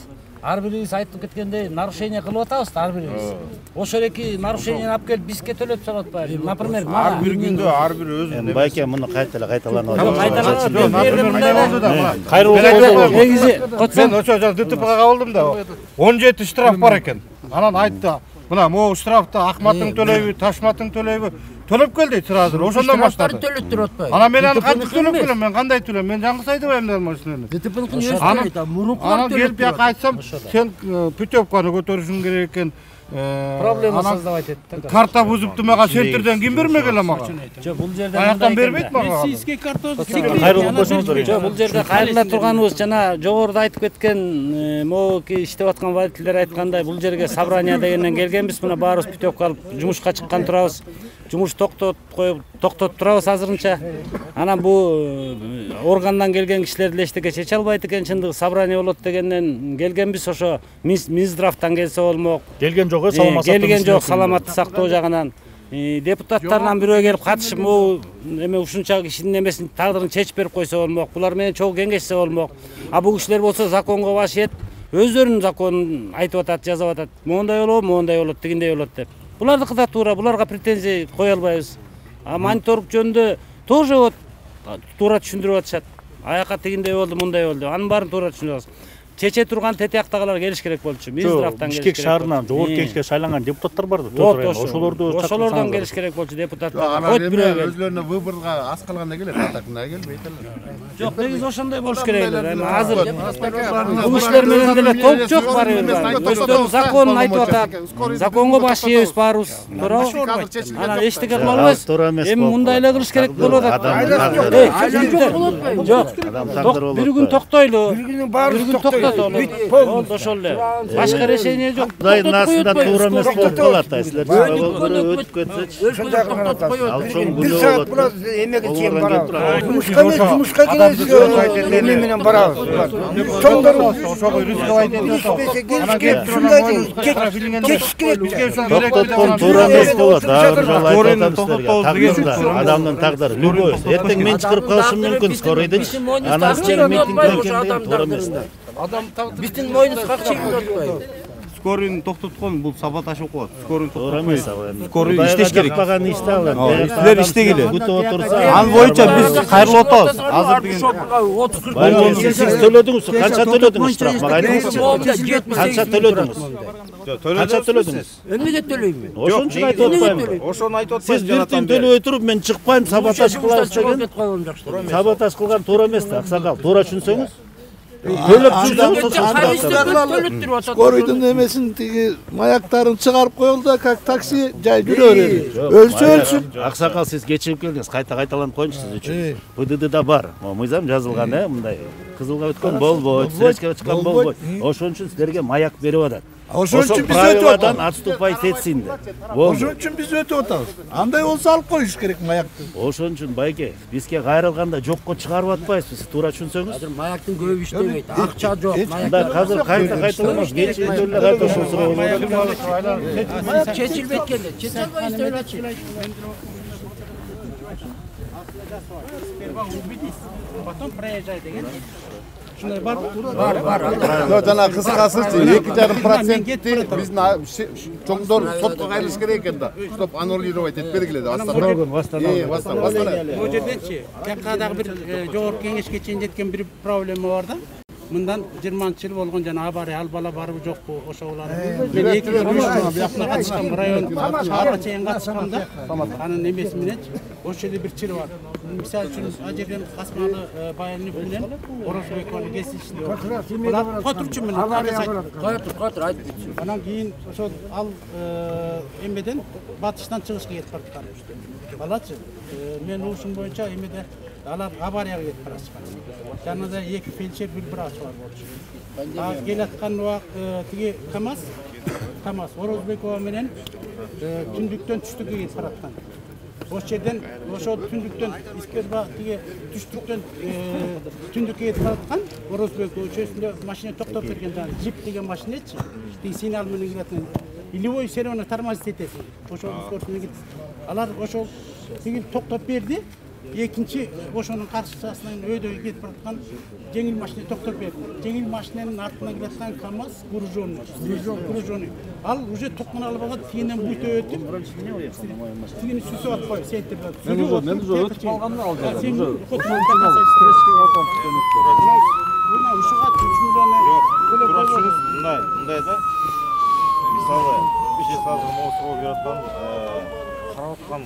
Ар бирибиз айтып кеткендей нарушение кылып атабыз да ар бирибиз. Ошол эки нарушениени алып келип бизге төлөп салып атпайбы? Например, ар бир күндө ар бир өзүнүн байке муну кайталанып атат. Кайрылып негизи мен ошо ДТПга кабылдым да. 17 штраф бар экен. Анан айтты, мына могу штрафты Акматтың төлөйбү, Ташматтың төлөйбү? Төлөп кел дейт сразу. Ошондон баштады. Төлөттүр атпайбы? Анан мен аны кантип төлөп келем? Мен кандай төлөйм? Мен жаңгыс айдабайм да машинаны. ДТПныкын өзү төлөйт, анан келип бияка айтсам, сен путевканы көтөрүшүң керек экен. Проблема создавать этти. Карта бузупту мага центрден ким бермек эле мага? Жок, бул жерде аяктан бербейт мага. Медицинский картасы кайрылып койсоңуздар. Жок, бул жерде кайрыла турганыбыз жана жогоруда айтып кеткен, могу иштеп аткан водительдер айткандай, бул жерге собрание дегенден келгенбиз. Мына баарыбыз путевка алып жумушка чыккан турабыз. Жумуш токтотуп турабыз азырынча. Анан бул органдан келген кишилер деле эчтеке чече албайт экен, чындыгы собрание болот дегенден келгенбиз. Ошо Минздравтан келсе болмок. Келген жок, келген жок, саламаттык сактоо жагынан. Депутаттардан бирөө келип катышып, эме ушунча кишинин эмесин тагдырын чечип берип койсо болмок. Булар менен чогуу кеңешсе болмок. А бул кишилер болсо законго баш ийет, өздөрүнүн законун айтып атат, жазып атат. Мондай болот, тигиндей болот деп. Булардыкы да туура, буларга претензия кое албайбыз. А мониторинг жөнүндө тоже вот туура түшүндүрүп атышат. Аяка тигиндей болду, мындай болду. Анын баарын туура түшүндүрүп атышат. Чече турган тетияктагылар келиш керек болчу. Минздравтан келиш керек. Бишкек шаарынан жогорку кеңешке шайланган депутаттар барды. Ошолордон келиш керек болчу депутаттар. Өзлөрүнө выборга аз калганда келет, атакына келбейт эле. Жок, негизи ошондой болуш керек эле. Эми азыр кумуштар менен деле топ жок барыбыр. Өздөрү законун айтып атат. Законго баш ийебиз баарыбыз. Туурабы? Анан эчтеке кыла албайбыз. Эми мындай эле кылыш керек болуп атат. Жок. Бир күн токтойлу. Бир күн токтойлу. Болду ошол эле. Башка решение жок. Кудайдын астында туура эмес болуп калат да. Силер өтүп кетсечи. Ал чоң күнөө болот. Эмеге чейин барабыз. Жумушка келесиз, эме менен барабыз. Чоңдор ошого рызык айтып токтоткон туура эмес болот. Дагы бир жолу айтып атам силерге. Тагдырда адамдын тагдыры любой. Эртең мен чыгырып калышым мүмкүн скорыйдынчы. Анан силер митингге келген туура эмес да. Биздин мойнубуз какча атпайбы. Скорыйны токтоткон бул саботаж окуп атат. Скорыйны туура эмес. Скорый иштеш керек. Баганы иште алат. Силер иштегиле. Ал боюнча биз кайрылып атабыз. Азыр деген Сиз төлөдүңүз, канча төлөдүңүз штраф? Мага айтыңызчы. Канча төлөдүңүз? Канча төлөдүңүз? Эмнеге төлөйм? Ошон үчүн айтып атпаймынбы? Ошону айтып Сиз бир күн төлөбөй туруп мен чыкпайм, саботаж кылабыз деген. Саботаж кылган туура эмес да, аксакал. Туура түшүнсөңүз. Төлөп жүрсөңүз. Скорыйдын эмесин тиги маяктарын чыгарып коелу да, как такси жай жүрө берет. Өлсүн. Аксакал, сиз кечирип келдиңиз, кайталанып коеюнчу сиз үчүн. ПДДда бар. Мыйзам жазылган, мындай. Кызылга өткөн болбойт, стреске чыккан болбойт. Ошон үчүн силерге маяк берип атат. Ошон үчүн биз өтүп атабыз. Отступать этсин деп. Ошон үчүн биз өтүп атабыз. Андай болсо алып коюш керек маякты. Ошон үчүн байке, бизге кайрылганда жокко чыгарып атпайбыз, сиз туура түшүнсөңүз. Азыр маяктын көбү иштебейт. Акча жок. Азыр кайталамыз, кечиндөлө кайта ошол суроо болот. Чечилбейт экен. Чече албай иштебейт. Потом проезжай деген. Шундай бар. Бар. Жана кыскасы 2,5% биздин чоңдор сотко кайрылыш керек экен да. Чтоб аннулировать этип бергиле деп астана. Бул жердечи, ККдагы бир жогорку кеңешке чейин жеткен бир проблема бар да. Мындан 20-жыл болгон жана авария ал бала барбы жокпу ошолар. Мен 2-3 жыл катышкам район шаарга чейин катышкамда. Анын эмеси менен ошол жерде бир чыр бар. Мисалы үчүн ал жерден Касмалы Баяны менен Орозбеков кесишти. Булар которчу менен Котур айтып. Анан кийин ошол ал эмеден батыштан чыгышка кетип бараткан. Балачы, мен ушун боюнча эмеде алар аварияга кетип барышкан. Жанында 2 фельдшер, 1 врач бар болчу. Келаткан тиги КамАЗ Орозбекова менен түндүктөн түштүккө кетип бараткан. Ошол жерден ошол түндүктөн Искерба тиги түштүктөн түндүккө кетип бараткан Орозбекова көчөсүндө машина токтоп берген жана джип деген машинечи. Тиги сигнал менен келген. Илевой серваны тормозить этесиң. Ошол скорость менен алар ошол тиги токтоп берди. Экинчи ошонун каршысынан өйдө кетип бараткан жеңил машина токтоп берди. Жеңил машинанын артынан келаткан КамАЗ груженный. Ал уже токтон алып алат, тигинен буйта өтүп, тигини сүзүп атпайбы, сентерде. Сүзүп өтүп калганын ал жерде. Сен стресске Буна ушуга 3 миллион. Мындай да. Мисалы, биз азыр моусуга берип аткан карап аткан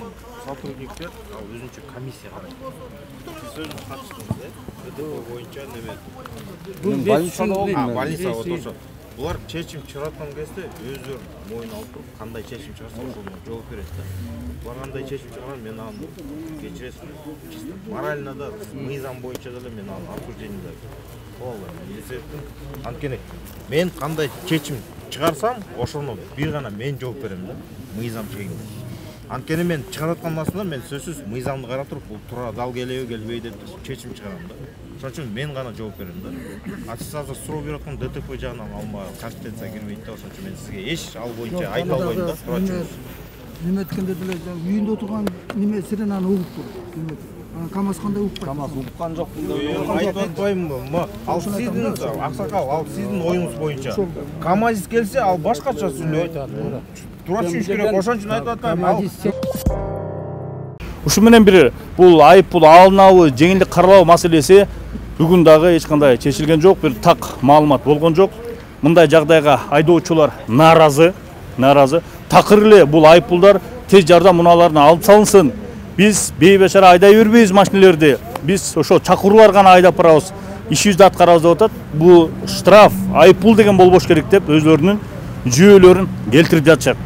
сотрудниктер өзүнчө комиссия карайт. Сиз өзүңүз катыштыңыз, КДП боюнча неме? Больница вот ошо. Булар чечим чыгараткан кезде өздөрү моюна алып туруп, кандай чечим чыгарса ошого жооп берет да. Булар кандай чечим чыгарган, мен аны кечиресиз. Чисто морально да, мыйзам боюнча деле мен аны осуждение кылам. Анткени мен кандай чечим чыгарсам, ошону бир гана мен жооп берем да. Мыйзам чегинде. Анткени мен чыгарып аткан нерсени мен сөзсүз мыйзамды карап туруп, бул туура дал келеби, келбейби деп чечим чыгарам да. Ошон үчүн мен гана жооп берем да. А сиз азыр суроо берип аткан ДТП жагынан алма компетенция кирбейт да, ошон үчүн мен сизге эч ал боюнча айта албайм да, сурачыңыз. Неме эткенде деле үйүндө отурган неме сиренаны угуп туруп. КамАЗ кандай укпайт? КамАЗ уккан жок. Айтып атпаймынбы? Ал сиздин аксакал, ал сиздин оюңуз боюнча. КамАЗ келсе, ал башкача сүйлөйт. Туура түшүнүш керек, ошон үчүн айтып атпаймынбы? Ушу менен бир бул айып пул алынабы, жеңилдик каралабы маселеси бүгүн дагы эч кандай чечилген жок, бир так маалымат болгон жок. Мындай жагдайга айдоочулар нааразы. Такыр эле бул айып пулдар тез жардам унааларына алып салынсын. Биз бейбечара айдай бербейбиз машиналерди. Биз ошо чакыруулар гана айдап барабыз. Ишибизди аткарабыз деп атат. Бул штраф, айып пул деген болбош керек деп өзлөрүнүн жүйөлөрүн келтирип жатышат.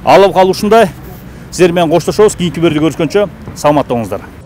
Алып калуу ушундай. Сиздер менен коштошобуз. Кийинки берүүдө көрүшкөнчө саламатта болуңуздар.